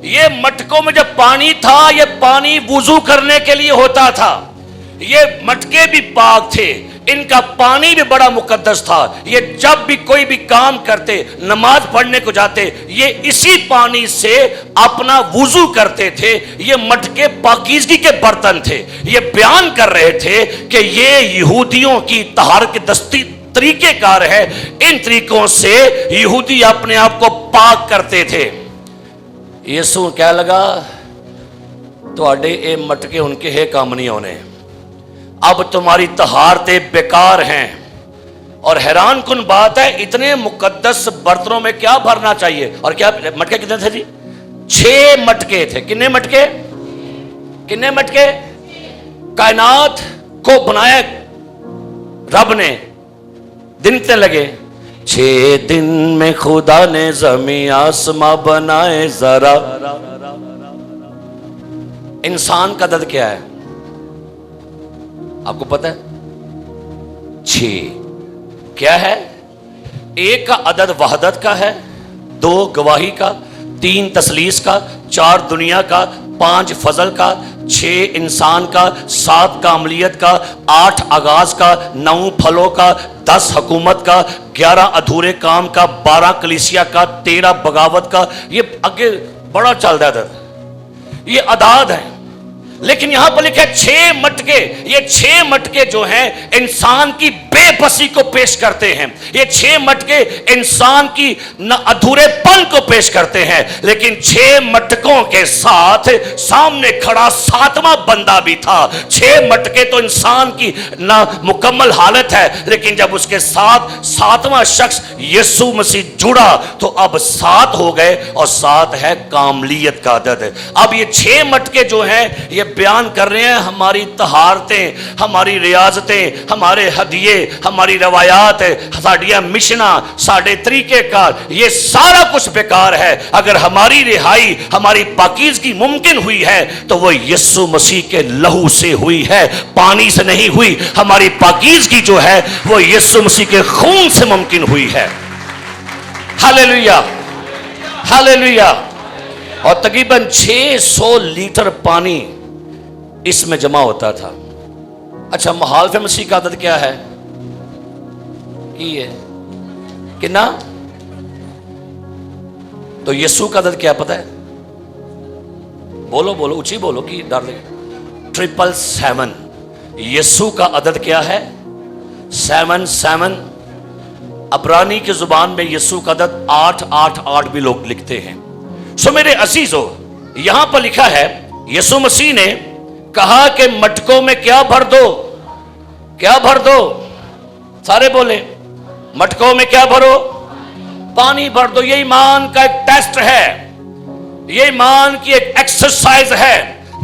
ये मटकों में जब पानी था, ये पानी वुजू करने के लिए होता था। ये मटके भी पाक थे, इनका पानी भी बड़ा मुकद्दस था। ये जब भी कोई भी काम करते, नमाज पढ़ने को जाते, ये इसी पानी से अपना वुजू करते थे। ये मटके पाकीज़गी के बर्तन थे। ये बयान कर रहे थे कि ये यहूदियों की तहारत के दस्ती तरीकेकार है। इन तरीकों से यहूदी अपने आप को पाक करते थे। यीशु क्या लगा, तुहाडे ये मटके उनके है काम नहीं होने, अब तुम्हारी तहारतें बेकार हैं। और हैरान कुन बात है, इतने मुकद्दस बर्तनों में क्या भरना चाहिए? और क्या मटके कितने थे जी? 6 मटके थे। कितने मटके? कितने मटके? कायनात को बनाया रब ने, दिन कितने लगे? 6 दिन में खुदा ने जमीन आसमां बनाए। जरा इंसान का अदद क्या है आपको पता है? 6 क्या है? 1 का अदद वहदत का है, 2 गवाही का, 3 तसलीस का, 4 दुनिया का, 5 फजल का, 6 इंसान का, 7 कामलियत का, 8 आगाज का, 9 फलों का, 10 हुकूमत का, 11 अधूरे काम का, 12 कलीसिया का, 13 बगावत का। ये आगे बड़ा चल रहा है, ये अदाद है। लेकिन यहां पर लिखा है 6 मटके। ये 6 मटके जो हैं इंसान की बेबसी को पेश करते हैं। ये 6 मटके इंसान की न अधूरेपन को पेश करते हैं। लेकिन 6 मटकों के साथ सामने खड़ा 7वां बंदा भी था। 6 मटके तो इंसान की ना मुकम्मल हालत है, लेकिन जब उसके साथ 7वां शख्स यीशु मसीह जुड़ा तो अब 7 हो गए, और 7 है कामलियत का अदद। अब ये 6 मटके जो हैं ये बयान कर रहे हैं हमारी तहारतें, हमारी रियाजतें, हमारे हदिये, हमारी रवायात, साड़ियां मिशना, साढ़े तरीक़ेकार, ये सारा कुछ बेकार है। अगर हमारी रिहाई, हमारी पाकीज़गी मुमकिन हुई है तो वो यीशु मसीह के लहू से हुई है, पानी से नहीं हुई। हमारी पाकीज़गी जो है वो यीशु मसीह के खून से मुमकिन हुई है। Hallelujah, hallelujah. और तकरीबन 600 लीटर पानी इसमें जमा होता था। अच्छा, मुहालफ मसीह का अदद क्या है? ये कितना? तो यीशु का अदद क्या पता है? बोलो बोलो, ऊंची बोलो कि डर लगे। 777। यीशु का अदद क्या है? 777। अब्रानी की जुबान में यीशु का अदद 888 भी लोग लिखते हैं। सो मेरे अजीजों, यहां पर लिखा है यीशु मसीह ने कहा कि मटकों में क्या भर दो? क्या भर दो? सारे बोले, मटकों में क्या भरो? पानी भर दो। ये ईमान का एक टेस्ट है, ये ईमान की एक एक्सरसाइज है।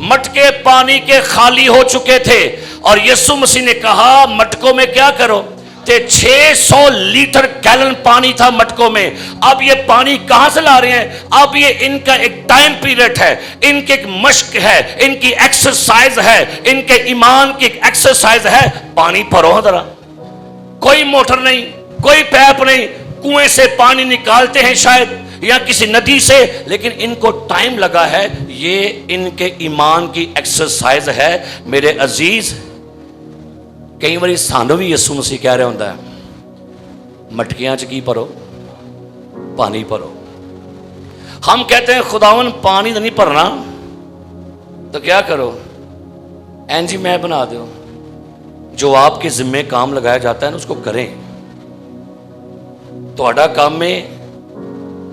मटके पानी के खाली हो चुके थे और यीशु मसीह ने कहा मटकों में क्या करो? 600 लीटर गैलन पानी था मटकों में। अब ये पानी कहां से ला रहे हैं? अब ये इनका एक टाइम पीरियड है, इनकी एक मश्क है, इनकी एक्सरसाइज है, इनके ईमान की एक एक्सरसाइज है। पानी भरो जरा। कोई मोटर नहीं, कोई पैप नहीं, कुएं से पानी निकालते हैं शायद, या किसी नदी से, लेकिन इनको टाइम लगा है। ये इनके ईमान की एक्सरसाइज है। मेरे अजीज, कई बार सानू भी यीशु मसीह कह रहा होंदा है मटकियां च की भरो? पानी भरो। हम कहते हैं खुदावन पानी तो नहीं भरना, तो क्या करो? एनजी मैं बना दो। जो आपके जिम्मे काम लगाया जाता है ना उसको करें। ਤੁਹਾਡਾ काम है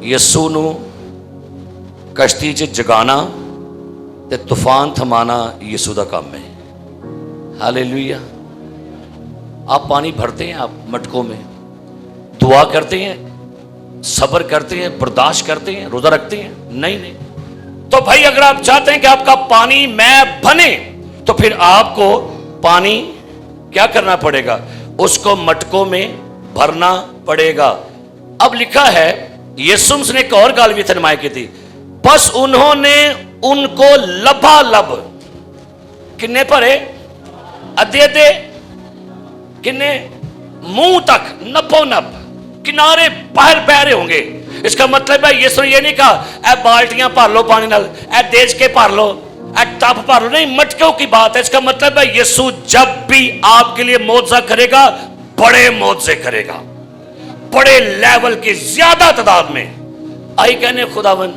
यीशु नू कश्ती च जगाना ते तूफान थमाना यीशु का काम है। हालेलुया। आप पानी भरते हैं, आप मटकों में दुआ करते हैं, सब्र करते हैं, बर्दाश्त करते हैं, रोजा रखते हैं? नहीं नहीं। तो भाई अगर आप चाहते हैं कि आपका पानी मैं बने तो फिर आपको पानी क्या करना पड़ेगा? उसको मटकों में भरना पड़ेगा। अब लिखा है यीशु ने एक और गाल भी फरमाई की थी, बस उन्होंने उनको लबालब किन्ने भरे? अद्धे अद्धे किन्ने? मुंह तक, नपो नप, किनारे बाहर बह रहे होंगे। इसका मतलब है यीशु ने ये नहीं कहा ए बाल्टियां भर लो पानी नाल, ए देज के भर लो, ए टब भर लो। नहीं, मटकों की बात है। इसका मतलब है यीशु जब भी आपके लिए मौजज़ा करेगा, बड़े मौजज़े करेगा, बड़े लेवल के, ज्यादा तादाद में। आई कहने खुदावन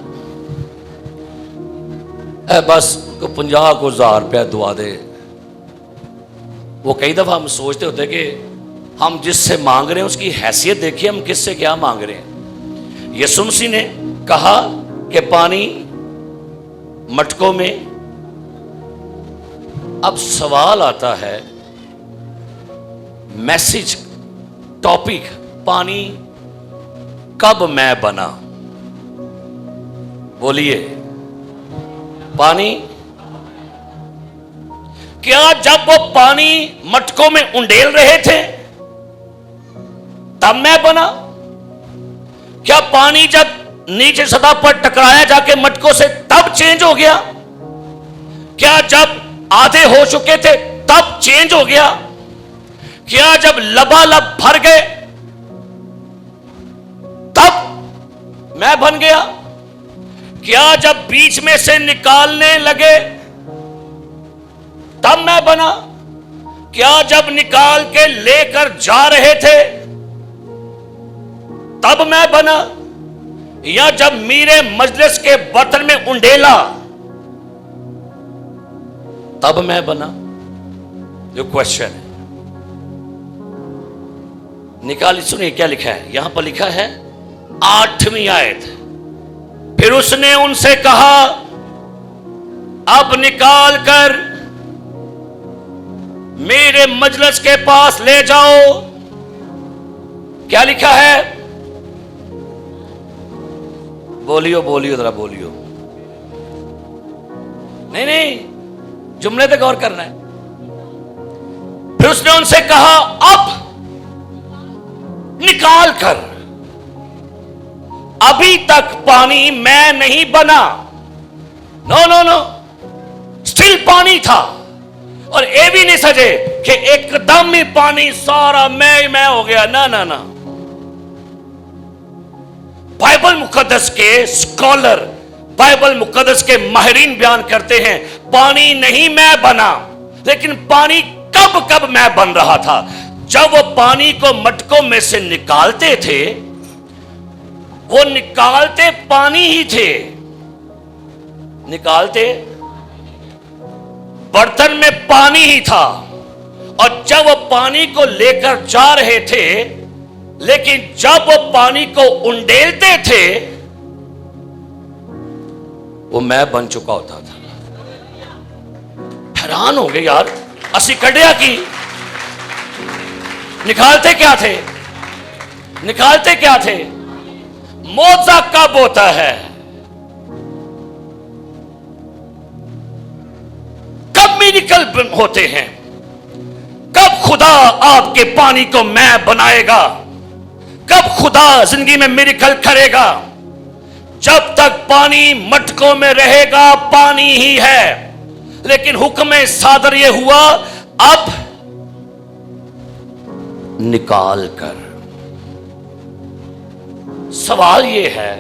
बस 50 को 1000 रुपया दुआ दे। वो कई दफा हम सोचते होते कि हम जिससे मांग रहे हैं उसकी हैसियत देखिए, हम किससे क्या मांग रहे हैं। यीशु मसीह ने कहा कि पानी मटकों में। अब सवाल आता है, मैसेज, टॉपिक, पानी कब मैं बना? बोलिए पानी, क्या जब वो पानी मटकों में उंडेल रहे थे तब मैं बना? क्या पानी जब नीचे सतह पर टकराया जाके मटकों से तब चेंज हो गया? क्या जब आधे हो चुके थे तब चेंज हो गया? क्या जब लबालब भर गए तब मैं बन गया? क्या जब बीच में से निकालने लगे तब मैं बना? क्या जब निकाल के लेकर जा रहे थे तब मैं बना? या जब मेरे मजलिस के बर्तन में उंडेला तब मैं बना? जो क्वेश्चन है निकाल, सुनिए क्या लिखा है यहां पर। लिखा है 8वीं आयत, फिर उसने उनसे कहा अब निकाल कर मेरे मजलिस के पास ले जाओ। क्या लिखा है? बोलियो बोलियो जरा बोलियो। नहीं नहीं, जुमले पे गौर करना है। फिर उसने उनसे कहा अब निकाल कर, अभी तक पानी मैं नहीं बना। नो नो नो, स्टिल पानी था। और ये भी नहीं सजे कि एकदम ही पानी सारा मैं हो गया। ना ना ना, बाइबल मुकद्दस के स्कॉलर, बाइबल मुकद्दस के माहिरीन बयान करते हैं पानी नहीं मैं बना, लेकिन पानी कब कब मैं बन रहा था। जब वो पानी को मटकों में से निकालते थे, वो निकालते पानी ही थे, निकालते बर्तन में पानी ही था। और जब वो पानी को लेकर जा रहे थे, लेकिन जब वो पानी को उंडेलते थे, वो मैं बन चुका होता था। हैरान हो गए यार, असी कड़िया की निकालते क्या थे? निकालते क्या थे? मौजा कब होता है? कब मिरेकल होते हैं? कब खुदा आपके पानी को मैं बनाएगा? कब खुदा जिंदगी में मिरेकल करेगा? जब तक पानी मटकों में रहेगा पानी ही है। लेकिन हुक्म सादर ये हुआ अब निकाल कर। सवाल ये है,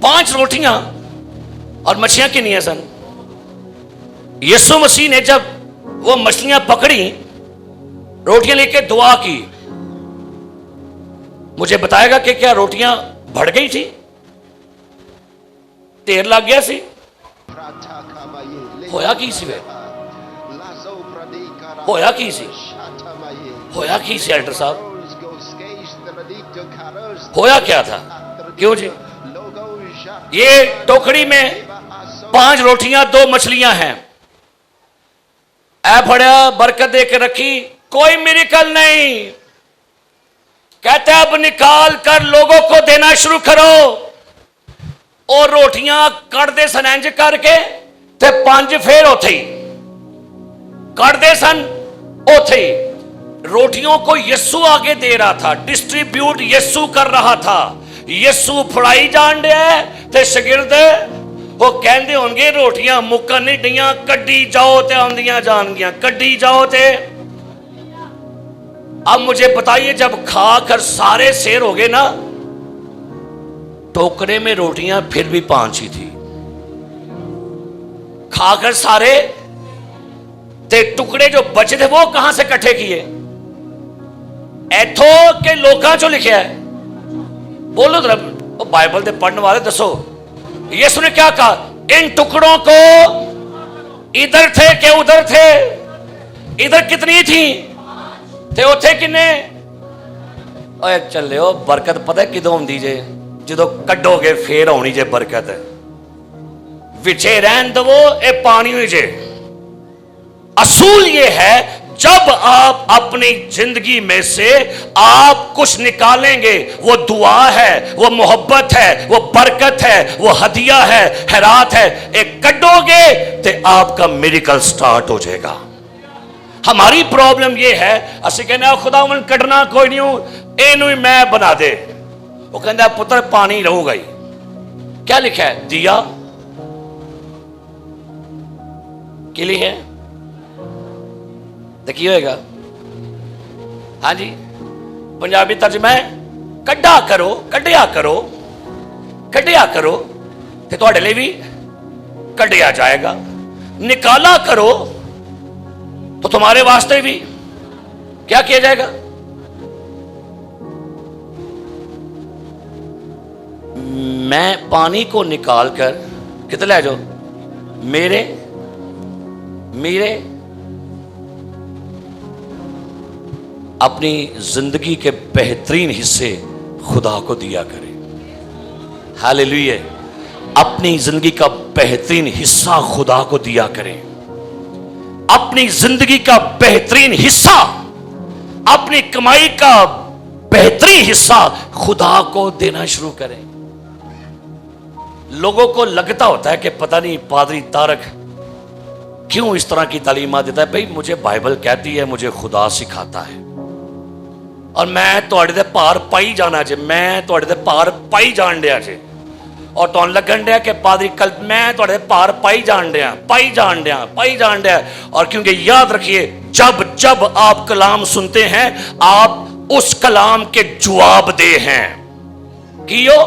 5 रोटियां और मछलियां कितनी है सन? यीशु मसीह ने जब वो मछलियां पकड़ी, रोटियां लेके दुआ की, मुझे बताएगा कि क्या रोटियां बढ़ गई थी? ढेर लग गया सी? होया की सी? वे होया की सी? होया की सी एल्डर साहब? होया क्या था? क्यों जी? ये टोकरी में 5 रोटियां 2 मछलियां हैं। ऐ फड़िया, बरकत दे के रखी, कोई मिरेकल नहीं। कहते अब निकाल कर लोगों को देना शुरू करो। और रोटियां कट दे सन इंज करके ते 5 फेर उथे कट दे सन उथे। रोटियों को यीशु आगे दे रहा था, डिस्ट्रीब्यूट यीशु कर रहा था। यीशु फड़ाई जान दिया है ते शागिर्द वो कहते होंगे रोटियां मुक्कन नहीं डियां, कड्डी जाओ ते आंदियां जानगियां, कड्डी जाओ ते। अब मुझे बताइए, जब खाकर सारे शेर हो गए ना, टोकरे में रोटियां फिर भी 5 ही थी। खाकर सारे ते टुकड़े जो बचे थे वो कहां से इकट्ठे किए? एथो के लोकां चो लिखे है। बोलो जरा, बाइबल दे पढ़ने वाले दसो, यीशु ने क्या कहा? इन टुकड़ों को इधर थे के उधर थे? इधर कितनी थी ते उथे किन्ने? ओए चलियो, बरकत पता है किदों होंदी जे? जदों कड्डोगे फेर आउणी जे बरकत। विचे रहन दवो, ए पानी हुई जे। असूल ये है, जब आप अपनी जिंदगी में से आप कुछ निकालेंगे, वो दुआ है, वो मोहब्बत है, वो बरकत है, वो हदिया है, खैरात है, एक कटोगे तो आपका मिरेकल स्टार्ट हो जाएगा। हमारी प्रॉब्लम ये है, ਅਸੀਂ ਕਹਿੰਦੇ ਆ ਖੁਦਾਵੰਦ ਕੱਢਣਾ ਕੋਈ ਨਹੀਂ, ਇਹਨੂੰ ਹੀ ਮੈਂ ਬਣਾ ਦੇ। ਉਹ ਕਹਿੰਦਾ ਪੁੱਤਰ ਪਾਣੀ ਰਹੂਗਾ ਹੀ। क्या लिखा है? दिया के लिए है, तो की होएगा? हाँ जी, पंजाबी तर्जमा है कड्डा करो, कड्डिया करो, कड्डिया करो तो तुहाडे लिए भी कड्डिया जाएगा। निकाला करो तो तुम्हारे वास्ते भी क्या किया जाएगा? मैं पानी को निकाल कर कितने ले जाओ, मेरे मेरे अपनी जिंदगी के बेहतरीन हिस्से खुदा को दिया करें। हालेलुया। अपनी जिंदगी का बेहतरीन हिस्सा खुदा को दिया करें। अपनी जिंदगी का बेहतरीन हिस्सा, अपनी कमाई का बेहतरीन हिस्सा खुदा को देना शुरू करें। लोगों को लगता होता है कि पता नहीं पादरी तारक क्यों इस तरह की तालीमात देता है। भाई मुझे बाइबल कहती है, मुझे खुदा सिखाता है, और मैं तुहाडे दे पार पाई जाना जे, मैं तुहाडे दे पार पाई जान दिया जे, और तुहानू लगन दिया कि पादरी कल मैं तुहाडे दे पार पाई जान दिया, पाई जान दिया, पाई जान दिया। और क्योंकि याद रखिए, जब जब आप कलाम सुनते हैं, आप उस कलाम के जवाब दे हैं। कियो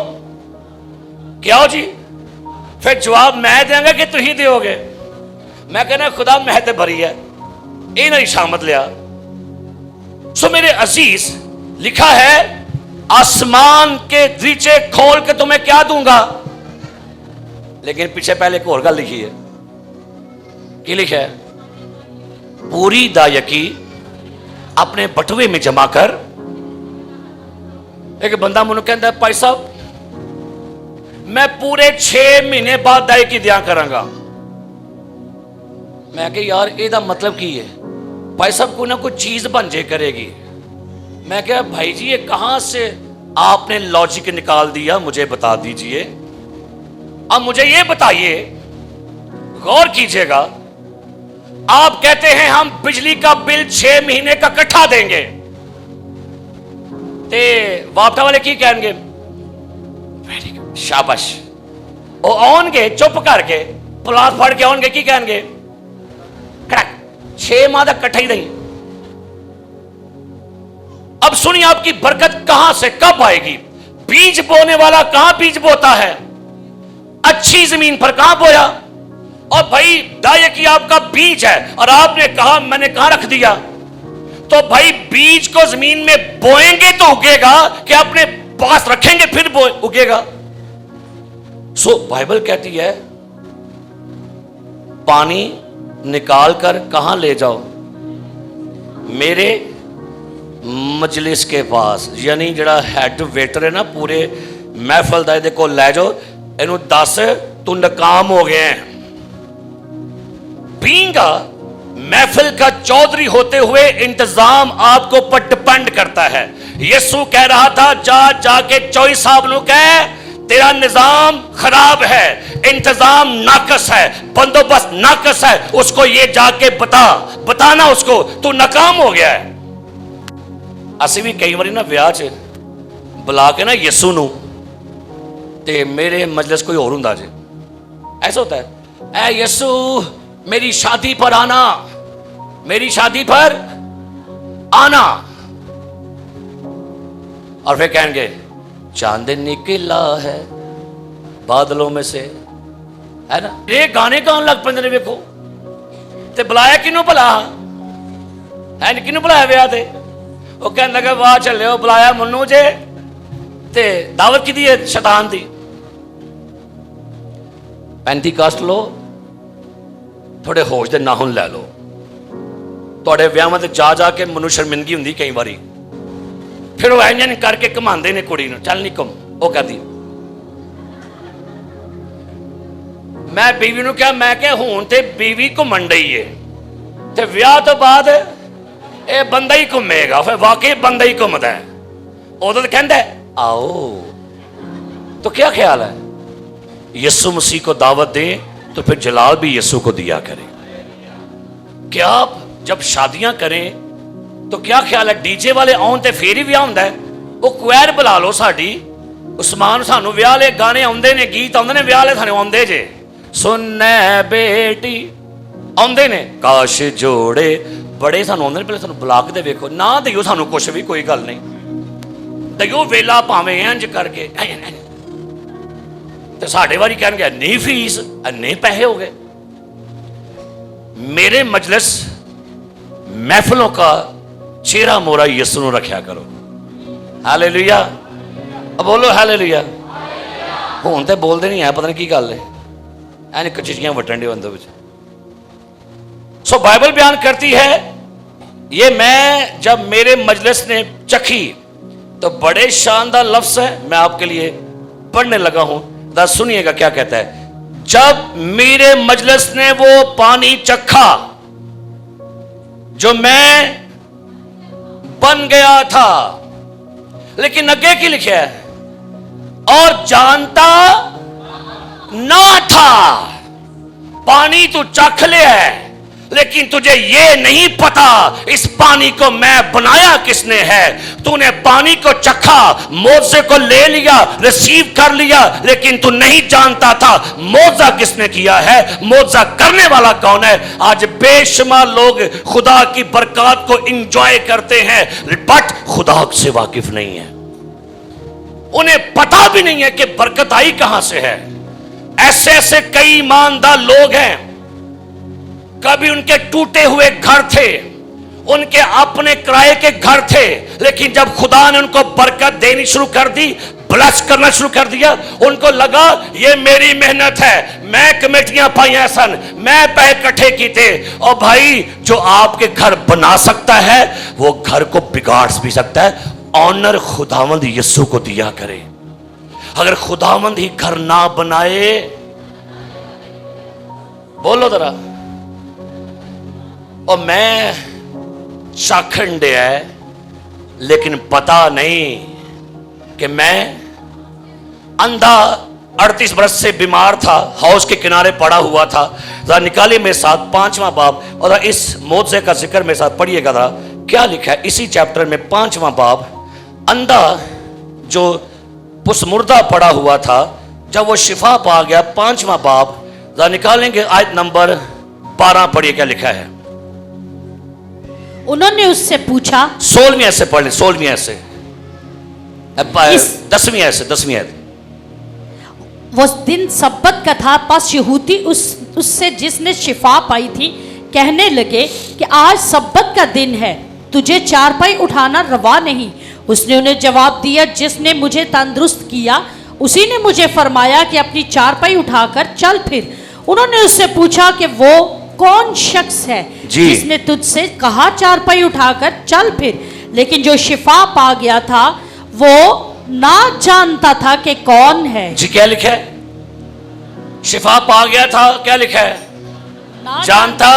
क्या हो जी? फिर जवाब मैं देंगे कि तुम दोगे? मैं कहना खुदा मैं ते भरी है, ये नहीं शामत लिया। सो मेरे अजीज, लिखा है आसमान के दरीचे खोल के तुम्हें क्या दूंगा, लेकिन पीछे पहले एक और गल लिखी है। क्या लिखा है? पूरी दायकी अपने बटुए में जमा कर। एक बंदा मुझे कहता है भाई साहब मैं पूरे 6 महीने बाद दायकी दिया करांगा। मैं कहा यार ਇਹਦਾ मतलब की है? भाई साहब कोई ना कोई चीज बन जे करेगी। मैं कहा भाई जी ये कहां से आपने लॉजिक निकाल दिया, मुझे बता दीजिए। अब मुझे ये बताइए, गौर कीजिएगा, आप कहते हैं हम बिजली का बिल 6 महीने का इकट्ठा देंगे, ते वापटा वाले की कहेंगे शाबाश, वो आउणगे चुप करके पलास फड़ के आउणगे की कहेंगे 6 माह का इकट्ठा ही नहीं। अब सुनिए आपकी बरकत कहां से कब आएगी। बीज बोने वाला कहां बीज बोता है? अच्छी जमीन पर कहां बोया? और भाई दायकी आपका बीज है और आपने कहा मैंने कहां रख दिया, तो भाई बीज को जमीन में बोएंगे तो उगेगा, कि अपने पास रखेंगे फिर उगेगा? सो बाइबल कहती है पानी निकाल कर कहां ले जाओ? मेरे मजलिस के पास, यानी जड़ा हेड वेटर है ना पूरे महफल दा, को ले जाओ, इनू 10 तू नाकाम हो गए हैं। बीइंग महफिल का चौधरी होते हुए इंतजाम आपको पर डिपेंड करता है। यीशु कह रहा था जा जाके चौई साहब नु कह तेरा निजाम खराब है, इंतजाम नाकस है, बंदोबस्त नाकस है, उसको ये जाके बताना उसको तू नाकाम हो गया है। ਅਸੀਂ भी कई बार ना ਵਿਆਹ 'ਚ बुला के ना यीशु ਨੂੰ ਤੇ मेरे मजलिस कोई और ਹੁੰਦਾ ਜੇ, ऐसा होता है, ऐ यीशु मेरी शादी पर आना, मेरी शादी पर आना। और फिर कहेंगे चांद निकला है बादलों में से, है ना, ये गाने गाने लग पैंदे ने। वेखो ते बुलाया किनू भला है, किनू बुलाया विआह ते? वो कहने लगे वाह चलियो बुलाया मन्नू जे, ते दावत की दी है शैतान दी। पेंटीकास्ट लो, थोड़े होश दे नाहुन लै लो। तुहाडे विआहां ते जा जा के मनु शर्मिंदगी हुंदी कई बारी, फिर वो इंजन करके घुमाते ने कुड़ी नूं, चल नहीं घुम, वो कहती। मैं बीवी नूं कहा, मैं क्या हुण ते बीवी घुमन डई है, ते विआह तो बाद ਇਹ ਬੰਦਾ ਹੀ ਘੁੰਮੇਗਾ, ਫਿਰ ਵਾਕਈ ਬੰਦਾ ਹੀ ਘੁੰਮਦਾ ਹੈ। ਉਦੋਂ ਕਹਿੰਦਾ है आओ। तो क्या ख्याल है, यीशु मसीह को दावत दें तो फिर जलाल भी यीशु को दिया करें। क्या आप जब शादियां करें तो क्या ख्याल है, डीजे वाले आउन ते फिर ही विआह हुंदा है, वो क्वायर बुला लो साडी, उस्मान सानू विआह ले गाने आउंदे ने, गीत आउंदे ने, विआह ले सानू आउंदे जे, सुनने बेटी आउंदे ने, काश जोड़े बड़े सानू आउंदे ने, पहले सानू बुला के वेखो ना, दियो सानू कुछ भी, कोई गल नहीं, दियो वेला भावें इंज करके। तो साढ़े वारी कह गया नहीं फीस, नहीं पैसे हो गए। मेरे मजलिस महफिलों का चेहरा मोरा यीशु ने रखा करो। हालेलुया, अब बोलो हालेलुया। हुण तो बोलते नहीं है, पता नहीं की गल है, ऐन कचीचियां वटन दे अंदर विच। सो बाइबल बयान करती है, ये मैं जब मेरे मजलिस ने चखी, तो बड़े शानदार लफ्ज है, मैं आपके लिए पढ़ने लगा हूं, सुनिएगा क्या कहता है। जब मेरे मजलिस ने वो पानी चखा जो मैं बन गया था, लेकिन आगे की लिखा है, और जानता ना था। पानी तू चख लिया है, लेकिन तुझे ये नहीं पता इस पानी को मैं बनाया किसने है। तूने पानी को चखा, मौजे को ले लिया, रिसीव कर लिया, लेकिन तू नहीं जानता था मौजा किसने किया है, मौजा करने वाला कौन है। आज बेशुमार लोग खुदा की बरकत को एंजॉय करते हैं, बट खुदा से वाकिफ नहीं है, उन्हें पता भी नहीं है कि बरकत आई कहां से है। ऐसे ऐसे कई ईमानदार लोग हैं, कभी उनके टूटे हुए घर थे, उनके अपने किराए के घर थे, लेकिन जब खुदा ने उनको बरकत देनी शुरू कर दी, ब्लेस करना शुरू कर दिया, उनको लगा ये मेरी मेहनत है, मैं कमेटियां पाई सन, मैं पैसे इकट्ठे किए। और भाई जो आपके घर बना सकता है वो घर को बिगाड़ भी सकता है। ऑनर खुदावंद यीशु को दिया करे। अगर खुदावंद ही घर ना बनाए, बोलो जरा, और मैं चाखण दे है, लेकिन पता नहीं कि मैं अंधा 38 बरस से बीमार था, हाउस के किनारे पड़ा हुआ था। जरा निकालिए मेरे साथ 5वां बाब, और इस मौजे का जिक्र मेरे साथ पढ़िएगा जरा, क्या लिखा है इसी चैप्टर में 5वां बाब। अंधा जो पुसमुर्दा पड़ा हुआ था, जब वो शिफा पा गया, 5वां बाब जरा निकालेंगे, आयत नंबर 12 पढ़िए क्या लिखा है। उन्होंने उससे पूछा, 16वीं ऐसे पढ़ लें, 16वीं ऐसे, 10वीं ऐसे, 10वीं ऐसे। वो दिन सब्बत का था, बस यहूदी उससे जिसने शिफा पाई थी कहने लगे कि आज सब्बत का दिन है, तुझे चारपाई उठाना रवा नहीं। उसने उन्हें जवाब दिया, जिसने मुझे तंदुरुस्त किया उसी ने मुझे फरमाया कि अपनी चारपाई उठाकर चल फिर। उन्होंने उससे पूछा कि वो कौन शख्स है जिसने तुझसे कहा चारपाई उठाकर चल फिर। लेकिन जो शिफा पा गया था वो ना जानता था कि कौन है। जी क्या लिखा है, शिफा पा गया था, क्या लिखा है, जानता।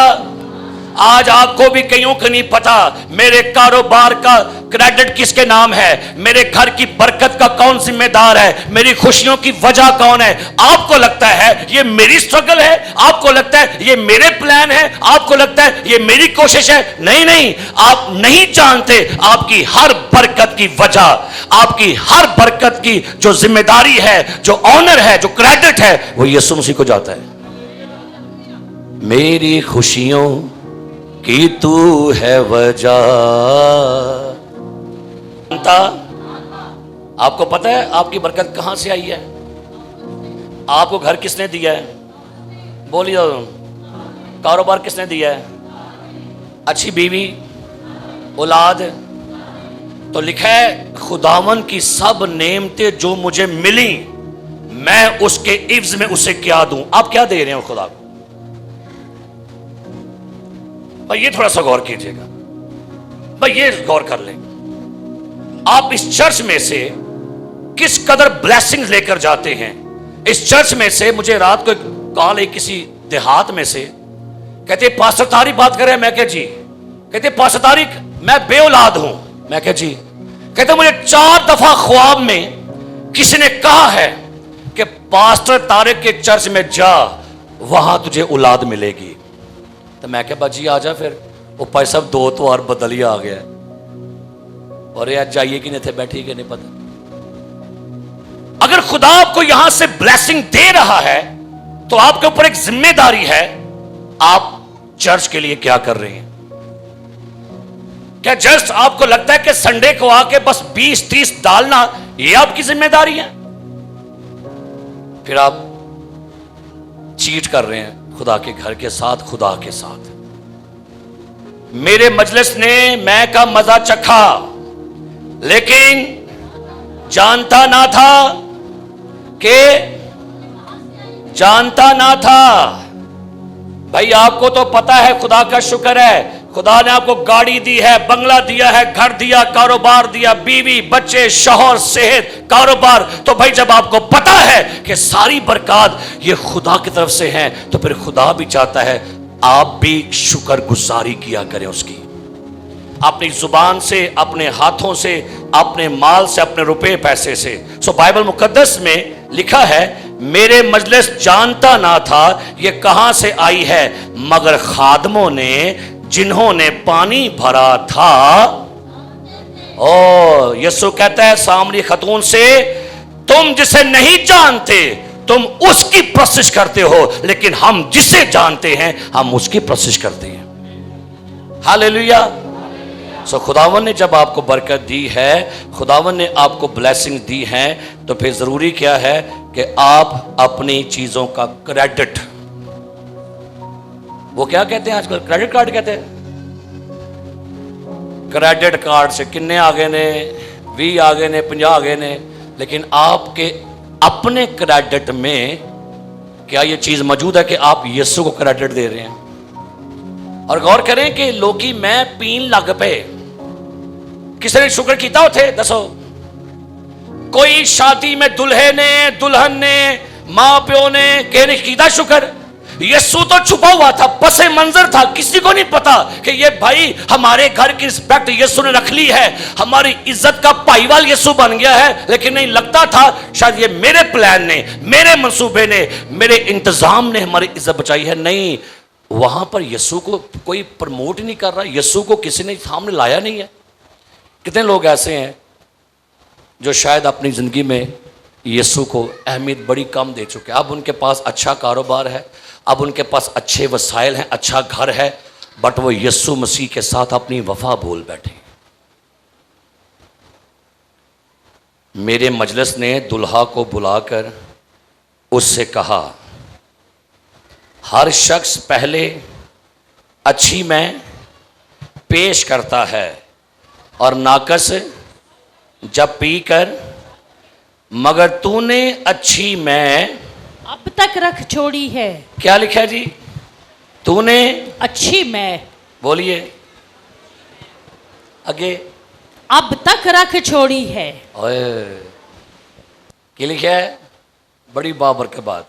आज आपको भी कईयों को नहीं पता मेरे कारोबार का क्रेडिट किसके नाम है, मेरे घर की बरकत का कौन जिम्मेदार है, मेरी खुशियों की वजह कौन है। आपको लगता है ये मेरी स्ट्रगल है, आपको लगता है ये मेरे प्लान है, आपको लगता है ये मेरी कोशिश है। नहीं नहीं, आप नहीं जानते आपकी हर बरकत की वजह, आपकी हर बरकत की जो जिम्मेदारी है, जो ऑनर है, जो क्रेडिट है, वो यीशु मसीह को जाता है। मेरी खुशियों कि तू है वजह। आपको पता है आपकी बरकत कहां से आई है, आपको घर किसने दिया है, बोलिए, कारोबार किसने दिया है, अच्छी बीवी, औलाद। तो लिखा है खुदावन की सब नेमतें जो मुझे मिली, मैं उसके इव्ज में उसे क्या दूं। आप क्या दे रहे हो खुदा को, भाई ये थोड़ा सा गौर कीजिएगा, भाई ये गौर कर लें। आप इस चर्च में से किस कदर ब्लेसिंग्स लेकर जाते हैं। इस चर्च में से मुझे रात को कॉल है किसी देहात में से, कहते पास्टर तारिक बात कर रहे हैं। मैं क्या जी, कहते पास्टर तारिक میں بے اولاد ہوں. میں کہا جی. کہتے مجھے 4 دفعہ خواب میں کسی نے کہا ہے کہ پاسٹر طارق کے چرچ میں جا, وہاں تجھے اولاد ملے گی. تو میں کہا باجی آ جا پھر. وہ بھائی صاحب 2 تو اور بدل ہی آ گیا, اور یہ جائیے کہ نہیں تھے بیٹھی کہ نہیں پتا. اگر خدا آپ کو یہاں سے بلیسنگ دے رہا ہے تو آپ کے اوپر ایک ذمہ داری ہے, آپ چرچ کے لیے کیا کر رہے ہیں. کیا جسٹ آپ کو لگتا ہے کہ سنڈے کو آ کے بس 20-30 ڈالنا یہ آپ کی ذمہ داری ہے؟ پھر آپ چیٹ کر رہے ہیں خدا کے گھر کے ساتھ, خدا کے ساتھ. میرے مجلس نے میں کا مزہ چکھا, لیکن جانتا نہ تھا. بھائی آپ کو تو پتا ہے, خدا کا شکر ہے, خدا نے آپ کو گاڑی دی ہے, بنگلہ دیا ہے, گھر دیا, کاروبار دیا, بیوی, بچے, شوہر, صحت, کاروبار. تو بھائی جب آپ کو پتا ہے کہ ساری برکات یہ خدا کی طرف سے ہیں, تو پھر خدا بھی چاہتا ہے آپ بھی شکر گزاری کیا کریں اس کی, اپنی زبان سے, اپنے ہاتھوں سے, اپنے مال سے, اپنے روپے پیسے سے. سو بائبل مقدس میں لکھا ہے میرے مجلس جانتا نہ تھا یہ کہاں سے آئی ہے, مگر خادموں نے جنہوں نے پانی بھرا تھا. او یسوع کہتا ہے سامری خاتون سے, تم جسے نہیں جانتے تم اس کی پرستش کرتے ہو, لیکن ہم جسے جانتے ہیں ہم اس کی پرستش کرتے ہیں. ہاللیلویا. سو خداون نے جب آپ کو برکت دی ہے, خداون نے آپ کو بلیسنگ دی ہے, تو پھر ضروری کیا ہے کہ آپ اپنی چیزوں کا کریڈٹ, وہ کیا کہتے ہیں آج کل, کریڈٹ کارڈ کہتے ہیں. کریڈٹ کارڈ سے کنے آگے نے, 20 آگے نے, 50 آگے نے, لیکن آپ کے اپنے کریڈٹ میں کیا یہ چیز موجود ہے کہ آپ یسوع کو کریڈٹ دے رہے ہیں. اور غور کریں کہ لوکی میں پین لگ پے, کسی نے شکر کیتا ہوتے دسو. کوئی شادی میں دلہے نے, دلہن نے, ماں پیو نے کہنے کیتا شکر. یسوع تو چھپا ہوا تھا, پس منظر تھا, کسی کو نہیں پتا کہ یہ بھائی ہمارے گھر کی رسپیکٹ یسوع نے رکھ لی ہے, ہماری عزت کا پائیوال یسوع بن گیا ہے. لیکن نہیں لگتا تھا شاید یہ میرے پلان نے, میرے منصوبے نے, میرے انتظام نے ہماری عزت بچائی ہے. نہیں, وہاں پر یسوع کو کوئی پروموٹ نہیں کر رہا, یسوع کو کسی نے سامنے لایا نہیں ہے. کتنے لوگ ایسے ہیں جو شاید اپنی زندگی میں یسوع کو اہمیت بڑی کم دے چکے. اب ان کے پاس اچھا کاروبار ہے, اب ان کے پاس اچھے وسائل ہیں, اچھا گھر ہے, بٹ وہ یسوع مسیح کے ساتھ اپنی وفا بھول بیٹھے. میرے مجلس نے دلہا کو بلا کر اس سے کہا, ہر شخص پہلے اچھی میں پیش کرتا ہے اور ناقص جب پی کر, مگر تو نے اچھی میں اب تک رکھ چھوڑی ہے. کیا لکھا ہے جی؟ تو نے اچھی میں, بولیے آگے, اب تک رکھ چھوڑی ہے. کیا لکھا ہے؟ بڑی بابرکت بات.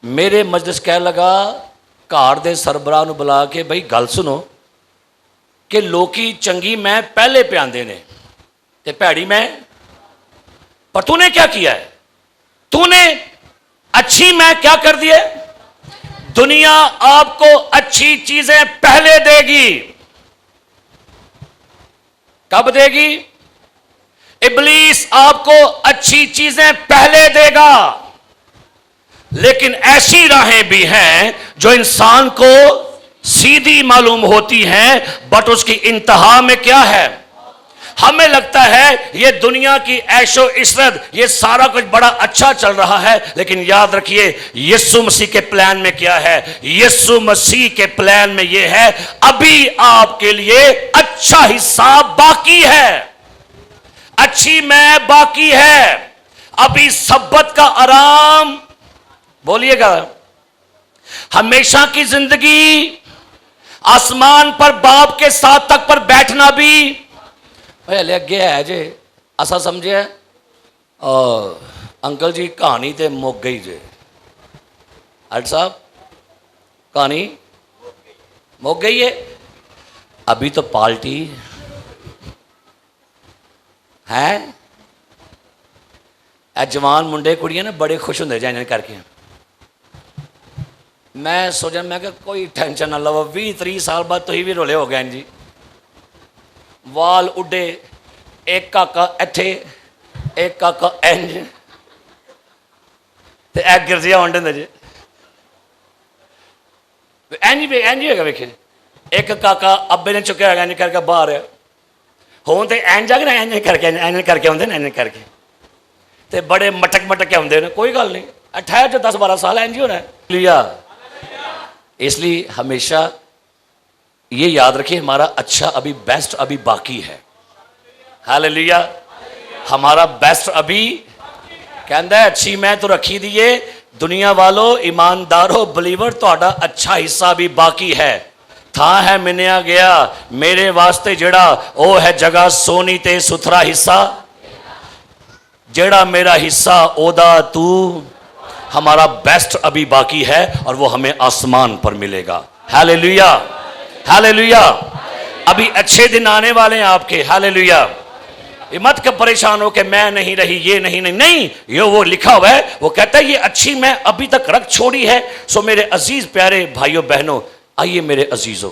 میرے مجلس کہہ لگا گھر دے سربراہ نو بلا کے, بھائی گل سنو کہ لوکی چنگی میں پہلے پہ آندے نے تے پیڑی میں, پر تو نے کیا کیا ہے؟ تو نے اچھی میں کیا کر دیے؟ دنیا آپ کو اچھی چیزیں پہلے دے گی. کب دے گی؟ ابلیس آپ کو اچھی چیزیں پہلے دے گا, لیکن ایسی راہیں بھی ہیں جو انسان کو سیدھی معلوم ہوتی ہیں, بٹ اس کی انتہا میں کیا ہے؟ ہمیں لگتا ہے یہ دنیا کی عیش و عشرت, یہ سارا کچھ بڑا اچھا چل رہا ہے, لیکن یاد رکھیے یسوع مسیح کے پلان میں کیا ہے؟ یسوع مسیح کے پلان میں یہ ہے ابھی آپ کے لیے اچھا حساب باقی ہے, اچھی میں باقی ہے, ابھی سبت کا آرام, بولیے گا, ہمیشہ کی زندگی, آسمان پر باپ کے ساتھ تک پر بیٹھنا بھی لے گیا ہے جی. ایسا سمجھے انکل جی کہانی تے مک گئی جی. ہٹ صاحب کہانی مک گئی ہے. ابھی تو پالٹی ہے. اے جوان منڈے کڑیاں نا بڑے خوش ہوندے جائیں کر کے. میں سوچا میں کہ کوئی ٹینشن نہ لو, 20-30 سال بعد تو ہی بھی رولے ہو گئے جی. وال اڈے, ایک کاکا ایتھے ایک کاکا اینج تے اے گرجیا ہونڈے جی. اینج ہوگا ویکھے, ایک کاکا ابے نے چکیا ہوگا اینج کر کے باہر ہے. ہون تے اینج آ کے نا اینج کر کے آتے نا اینج کر کے تے بڑے مٹک کے آتے ہیں. کوئی گل نہیں, 18-10-12 سال اینج ہونا ہے. لیا اس لیے ہمیشہ یہ یاد رکھیں ہمارا اچھا ابھی بیسٹ ابھی باقی ہے. ہاللیلویا. ہمارا بیسٹ ابھی کہندا ہے اچھی میں تو رکھی دیے دنیا والو ایماندارو بلیور تہاڈا اچھا حصہ بھی باقی ہے. تھا ہے منیا گیا میرے واسطے جڑا او ہے جگہ سونی تے ستھرا حصہ. جڑا میرا حصہ اودا تو ہمارا بیسٹ ابھی باقی ہے اور وہ ہمیں آسمان پر ملے گا. ہاللیلویا ہاللیلویا. ابھی اچھے دن آنے والے ہیں آپ کے. ہاللیلویا. مت کہ پریشان ہو کہ میں نہیں رہی یہ نہیں یہ وہ لکھا ہوا ہے. وہ کہتا ہے یہ اچھی میں ابھی تک رکھ چھوڑی ہے. سو میرے عزیز پیارے بھائیوں بہنوں, آئیے میرے عزیزوں,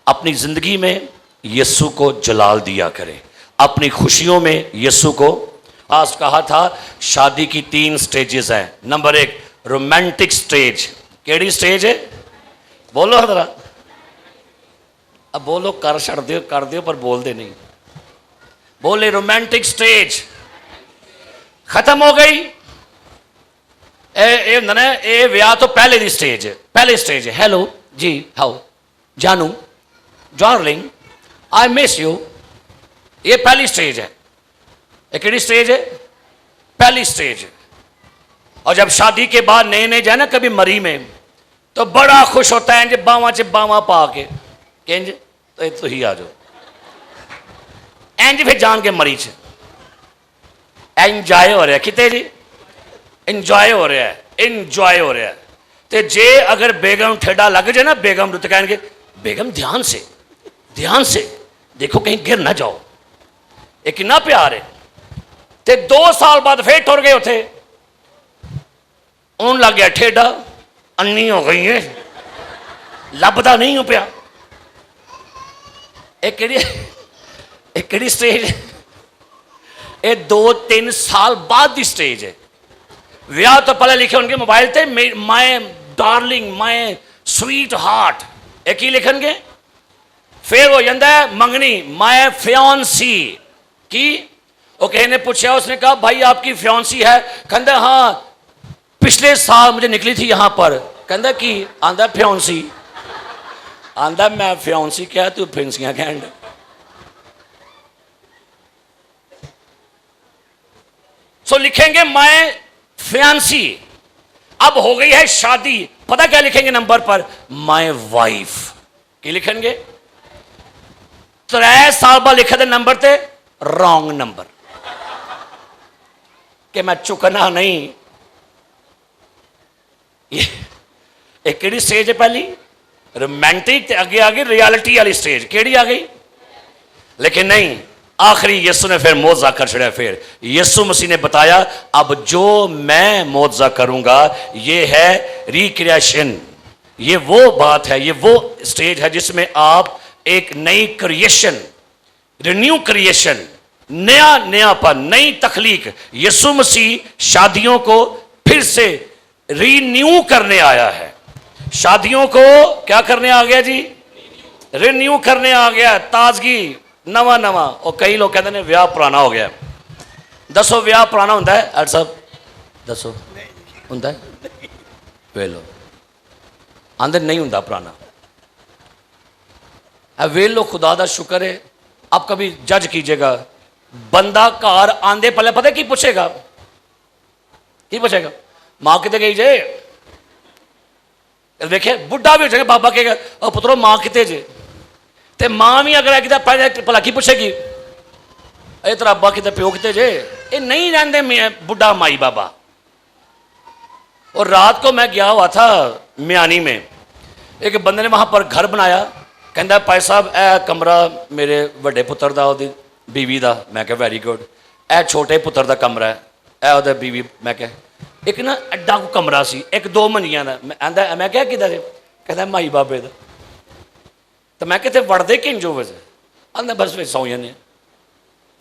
اپنی زندگی میں یسوع کو جلال دیا کریں. اپنی خوشیوں میں یسوع کو. آج کہا تھا شادی کی 3 سٹیجز ہیں. Number 1 romantic stage. کیڑی سٹیج ہے بولو حضرات. اب بولو کر دیو پر بول دے نہیں. بولے رومانٹک سٹیج ختم ہو گئی. اے ویاہ تو پہلے دی سٹیج ہے. پہلے سٹیج ہے ہیلو جی ہاؤ جانو ڈارلنگ آئی مس یو. یہ پہلی سٹیج ہے. یہ کیڑی سٹیج ہے؟ پہلی سٹیج. اور جب شادی کے بعد نئے جائے نا کبھی مری میں تو بڑا خوش ہوتا ہے جب باواں چ باواں پا کے کینج تو ہی آ جاؤ اینج پھر جان کے مری چ انجوائے ہو رہا ہے. کتے جی انجوائے ہو رہا ہے. انجوائے ہو رہا ہے. تے جے اگر بیگم ٹھیڈا لگ جائے نا بیگم تو کہیں گے بیگم دھیان سے دیکھو کہیں گر نہ جاؤ. یہ کتنا پیار ہے. تے 2 سال بعد پھر ٹر گئے اتنے ان لگ گیا ٹھیڈا انی ہو گئی ہے لبدا نہیں ہو پیا. ایک کیڑی سٹیج. یہ 2-3 سال بعد دی سٹیج ہے. ویاہ تو پہلے لکھے ان کے موبائل تے مائی ڈارلنگ مائی سویٹ ہارٹ. ایک ہی لکھن گے. پھر وہ جاندہ ہے منگنی مائی فیانسی کی. وہ کہیں نے پوچھا, اس نے کہا بھائی آپ کی فیانسی ہے؟ کہندہ ہاں پچھلے سال مجھے نکلی تھی یہاں پر. کہندہ کی آندہ فیانسی. آندہ میں فیانسی کیا تو پھنسیاں کہنڈ. سو لکھیں گے مائی فیانسی. اب ہو گئی ہے شادی. پتہ کیا لکھیں گے نمبر پر؟ My wife. کی لکھیں گے 3 سال بعد لکھا تھا نمبر تے رانگ نمبر کہ میں چکنا نہیں. یہ کیڑی سٹیج ہے؟ پہلی رومانٹک تے آگے ریالٹی والی سٹیج. کیڑی آ گئی؟ لیکن نہیں, آخری یسوع نے پھر معجزہ کر چھڑیا. پھر یسوع مسیح نے بتایا اب جو میں معجزہ کروں گا یہ ہے ریکریشن. یہ وہ بات ہے, یہ وہ سٹیج ہے جس میں آپ ایک نئی کریشن, رینیو کریشن, نیا پر نئی تخلیق. یسوع مسیح شادیوں کو پھر سے رینیو کرنے آیا ہے. شادیوں کو کیا کرنے آ گیا جی؟ رینیو کرنے آ گیا. تازگی نواں. اور کئی لوگ کہتے ہیں ویاہ پرانا ہو گیا. دسو ویاہ پرانا ہوتا ہے؟ ایڈ صاحب دسو ہوتا ہے؟ ویلو آندر نہیں ہوتا پرانا. ویلو خدا دا شکر ہے. آپ کبھی جج کیجئے گا بندہ کار آندے پہلے پتہ کی پوچھے گا؟ کی پوچھے گا؟ ماں کتے گئی جے؟ دیکھیں بڈھا بھی ہو جائے گا بابا کہے گا او پترو ماں کتے جے؟ تے ماں بھی اگر ہے پہلے پلا کی پوچھے گی اے تیرا ابا کتے پیو کتے جے؟ یہ نہیں رہندے بڈھا مائی بابا. اور رات کو میں گیا ہوا تھا میانی میں. ایک بندے نے وہاں پر گھر بنایا ਕਹਿੰਦਾ ਭਾਈ ਸਾਹਿਬ ਇਹ ਕਮਰਾ ਮੇਰੇ ਵੱਡੇ ਪੁੱਤਰ ਦਾ, ਉਹਦੀ ਬੀਵੀ ਦਾ। ਮੈਂ ਕਿਹਾ ਵੈਰੀ ਗੁੱਡ। ਇਹ ਛੋਟੇ ਪੁੱਤਰ ਦਾ ਕਮਰਾ ਹੈ, ਇਹ ਉਹਦਾ ਬੀਵੀ। ਮੈਂ ਕਿਹਾ ਇੱਕ ਨਾ ਐਡਾ ਕੁ ਕਮਰਾ ਸੀ, ਇੱਕ 2 ਮੰਜੀਆਂ ਦਾ। ਮੈਂ ਕਿਹਾ ਕਿੱਦਾਂ? ਕਹਿੰਦਾ ਮਾਈ ਬਾਬੇ ਦਾ। ਤਾਂ ਮੈਂ ਕਿਤੇ ਵੜਦੇ ਕਿੰਜ ਹੋ ਵੈਸੇ? ਆਂਦਾ ਬਸ ਵਿੱਚ ਸੌਂ ਜਾਂਦੇ।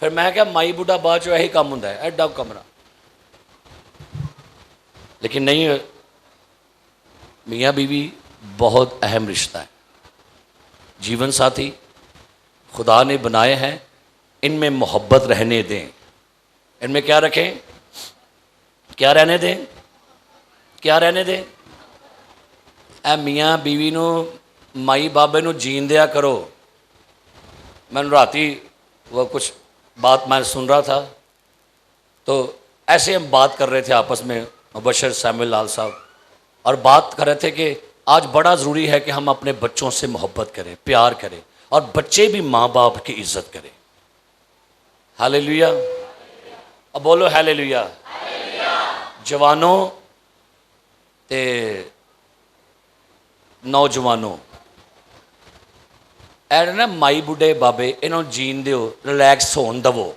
ਫਿਰ ਮੈਂ ਕਿਹਾ ਮਾਈ ਬੁੱਢਾ ਬਾਅਦ ਚੋਂ ਇਹੀ ਕੰਮ ਹੁੰਦਾ ਹੈ, ਐਡਾ ਕਮਰਾ। لیکن نہیں، میاں بیوی بہت اہم رشتہ ہے، جیون ساتھی خدا نے بنائے ہیں، ان میں محبت رہنے دیں۔ ان میں کیا رکھیں؟ کیا رہنے دیں؟ کیا رہنے دیں؟ اے میاں بیوی نو مائی بابے نو جین دیا کرو۔ میں نے راتی وہ کچھ بات میں سن رہا تھا، تو ایسے ہم بات کر رہے تھے آپس میں، مبشر سیموئل لال صاحب، اور بات کر رہے تھے کہ آج بڑا ضروری ہے کہ ہم اپنے بچوں سے محبت کریں، پیار کریں، اور بچے بھی ماں باپ کی عزت کریں۔ ہاللیلویہ، اب بولو ہاللیلویہ۔ جوانوں تے نوجوانوں، اے نا مائی بڈھے بابے، انہوں جین دیو، ریلیکس ہون دو۔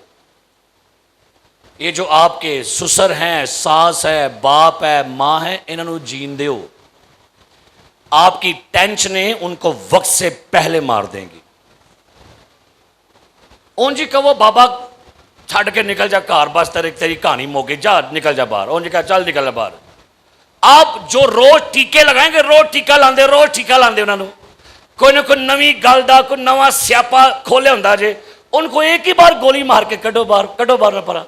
یہ جو آپ کے سسر ہیں، ساس ہے، باپ ہے، ماں ہے، انہوں جین دیو۔ آپ کی ٹینشنیں ان کو وقت سے پہلے مار دیں گی۔ اون جی کہو بابا چھڑ کے نکل جا گھر، بس تیری کہانی موگی، جا نکل جا باہر۔ اون جی کہا چل نکل جا باہر۔ آپ جو روز ٹیکے لگائیں گے، روز ٹیکا لاندے انہوں نے، کوئی نہ کوئی نوی گل دا کوئی نواں سیاپا کھولے ہوندا جے، ان کو ایک ہی بار گولی مار کے کڈو باہر نہ پڑا۔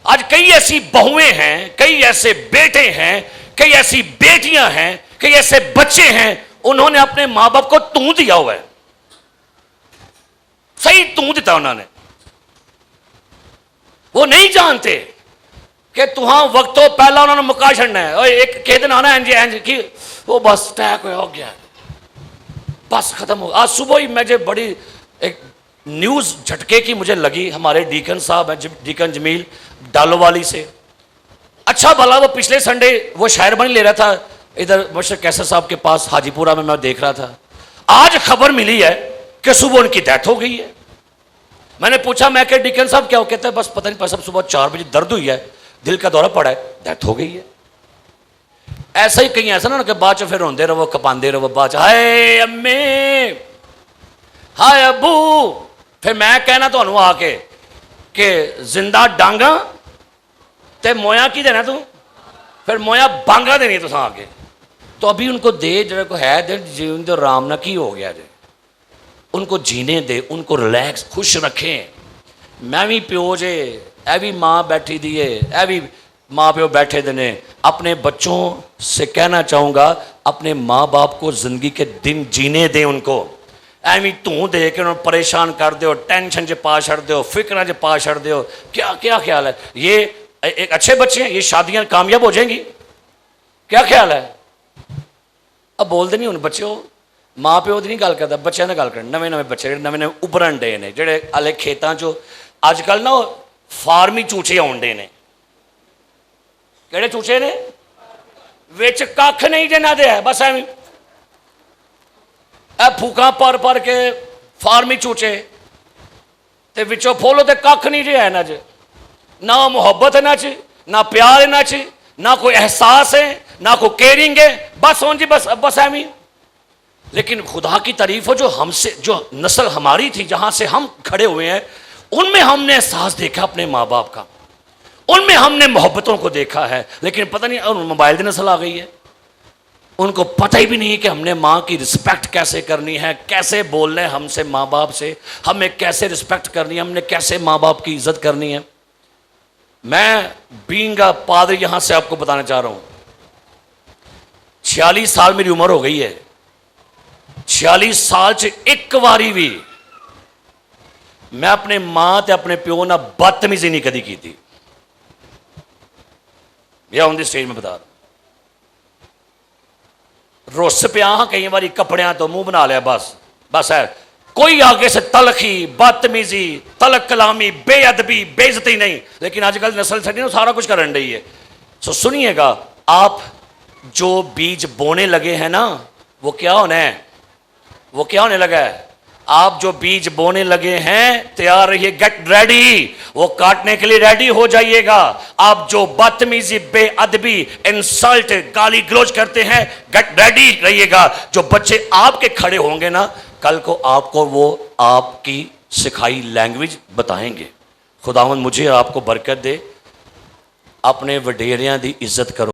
آج کئی ایسی بہویں ہیں، کئی ایسے بیٹے ہیں، کئی ایسی بیٹیاں ہیں، کئی ایسے بچے ہیں، انہوں نے اپنے ماں باپ کو توں دیا ہوا ہے، صحیح توں دیتا انہوں نے۔ وہ نہیں جانتے کہ تہاں وقتوں پہلا انہوں نے مکا چھڑنا ہے۔ اور ایک کہہ دن آنا ہے کہ وہ بس ٹیک ہو گیا، بس ختم ہو۔ آج صبح ہی مجھے بڑی ایک نیوز جھٹکے کی مجھے لگی، ہمارے ڈیکن صاحب ہیں، ڈیکن جمیل ڈالو والی سے۔ اچھا بھلا وہ پچھلے سنڈے وہ شاعر بنی لے رہا تھا ادھر مشرق کیسر صاحب کے پاس حاجی پورہ میں دیکھ رہا تھا۔ آج خبر ملی ہے کہ صبح ان کی ڈیتھ ہو گئی ہے۔ میں نے پوچھا، میں کہ ڈیکن صاحب کیا ہو؟ کہتا ہے بس پتہ نہیں، صاحب صبح 4 بجے درد ہوئی ہے، دل کا دورہ پڑا ہے، ڈیتھ ہو گئی ہے۔ ایسا ہی کہیں ایسا نا کہ بعد چ پھر روندے رہو، کپاندے رہو، بعد ہائے امی، ہائے ابو۔ پھر میں کہنا تو انہوں آ کے کہ زندہ ڈانگا تے مویا کی دینا تو، پھر مویا بانگا دینی تو آ کے۔ تو ابھی ان کو دے جڑے کو ہے دے جیون دے رام نہ کی ہو گیا جے، ان کو جینے دے، ان کو ریلیکس خوش رکھیں۔ میں بھی پیو جے، اے بھی ماں بیٹھی دیے، اے بھی ماں پیو بیٹھے دینے۔ اپنے بچوں سے کہنا چاہوں گا، اپنے ماں باپ کو زندگی کے دن جینے دیں ان کو۔ ایویں توں دے کے انہوں پریشان کر دیو، ٹینشن چ پا چھڑ دیو، فکراں چ پا چھڑ دیو۔ کیا خیال ہے؟ یہ ایک اچھے بچے ہیں، یہ شادیاں کامیاب ہو جائیں گی؟ کیا خیال ہے؟ اب بول دے نہیں، ان بچے ہو ماں پیو دی نہیں گل کرتا، بچیاں نے گل کرنا۔ نویں بچے نویں ابھرن ڈے نے، جڑے ہلے کھیتاں چ اج کل نا فارمی چوچے آن ڈے نے۔ کہڑے چوچے نے؟ وچ کھ نہیں جنہ دے ہے، بس ایویں اے پھوکاں پر کے فارمی چوچے تے وچوں پھولو تے کھ نہیں جے ہے نا جے، نہ محبت ہے نا چ، نہ پیار ہے نا چ، نہ کوئی احساس ہے، نہ کوئی کیئرنگ ہے، بس ہوں جی بس ایویں۔ لیکن خدا کی تعریف ہو، جو ہم سے جو نسل ہماری تھی، جہاں سے ہم کھڑے ہوئے ہیں، ان میں ہم نے احساس دیکھا اپنے ماں باپ کا، ان میں ہم نے محبتوں کو دیکھا ہے۔ لیکن پتہ نہیں موبائل کی نسل آ گئی ہے، ان کو پتہ ہی بھی نہیں کہ ہم نے ماں کی رسپیکٹ کیسے کرنی ہے، کیسے بولنا ہے ہم سے ماں باپ سے، ہمیں کیسے رسپیکٹ کرنی ہے، ہم نے کیسے ماں باپ کی عزت کرنی ہے۔ میں بینگ اے پادری یہاں سے آپ کو بتانا چاہ رہا ہوں، 46 سال میری عمر ہو گئی ہے، 46 سال سے ایک واری بھی میں اپنے ماں تے اپنے پیو نہ بدتمیزی نہیں کدی کی تھی۔ یہ آن دی سٹیج میں بتا رہا ہوں، روس پہ ہاں کئی باری کپڑیاں تو منہ بنا لیا، بس ہے، کوئی آگے سے تلخی، بدتمیزی، تلخ کلامی، بے ادبی، بے عزتی نہیں۔ لیکن آج کل نسل سے سارا کچھ کرن رہی ہے۔ سنیے گا، آپ جو بیج بونے لگے ہیں نا، وہ کیا ہونا ہے؟ وہ کیا ہونے لگا ہے؟ آپ جو بیج بونے لگے ہیں تیار رہیے، گیٹ ریڈی، وہ کاٹنے کے لیے ریڈی ہو جائیے گا۔ آپ جو بدتمیزی، بے ادبی، انسلٹ، گالی گلوچ کرتے ہیں، گیٹ ریڈی رہیے گا۔ جو بچے آپ کے کھڑے ہوں گے نا، کل کو آپ کو وہ آپ کی سکھائی لینگویج بتائیں گے۔ خداوند مجھے آپ کو برکت دے، اپنے وڈیریاں دی عزت کرو۔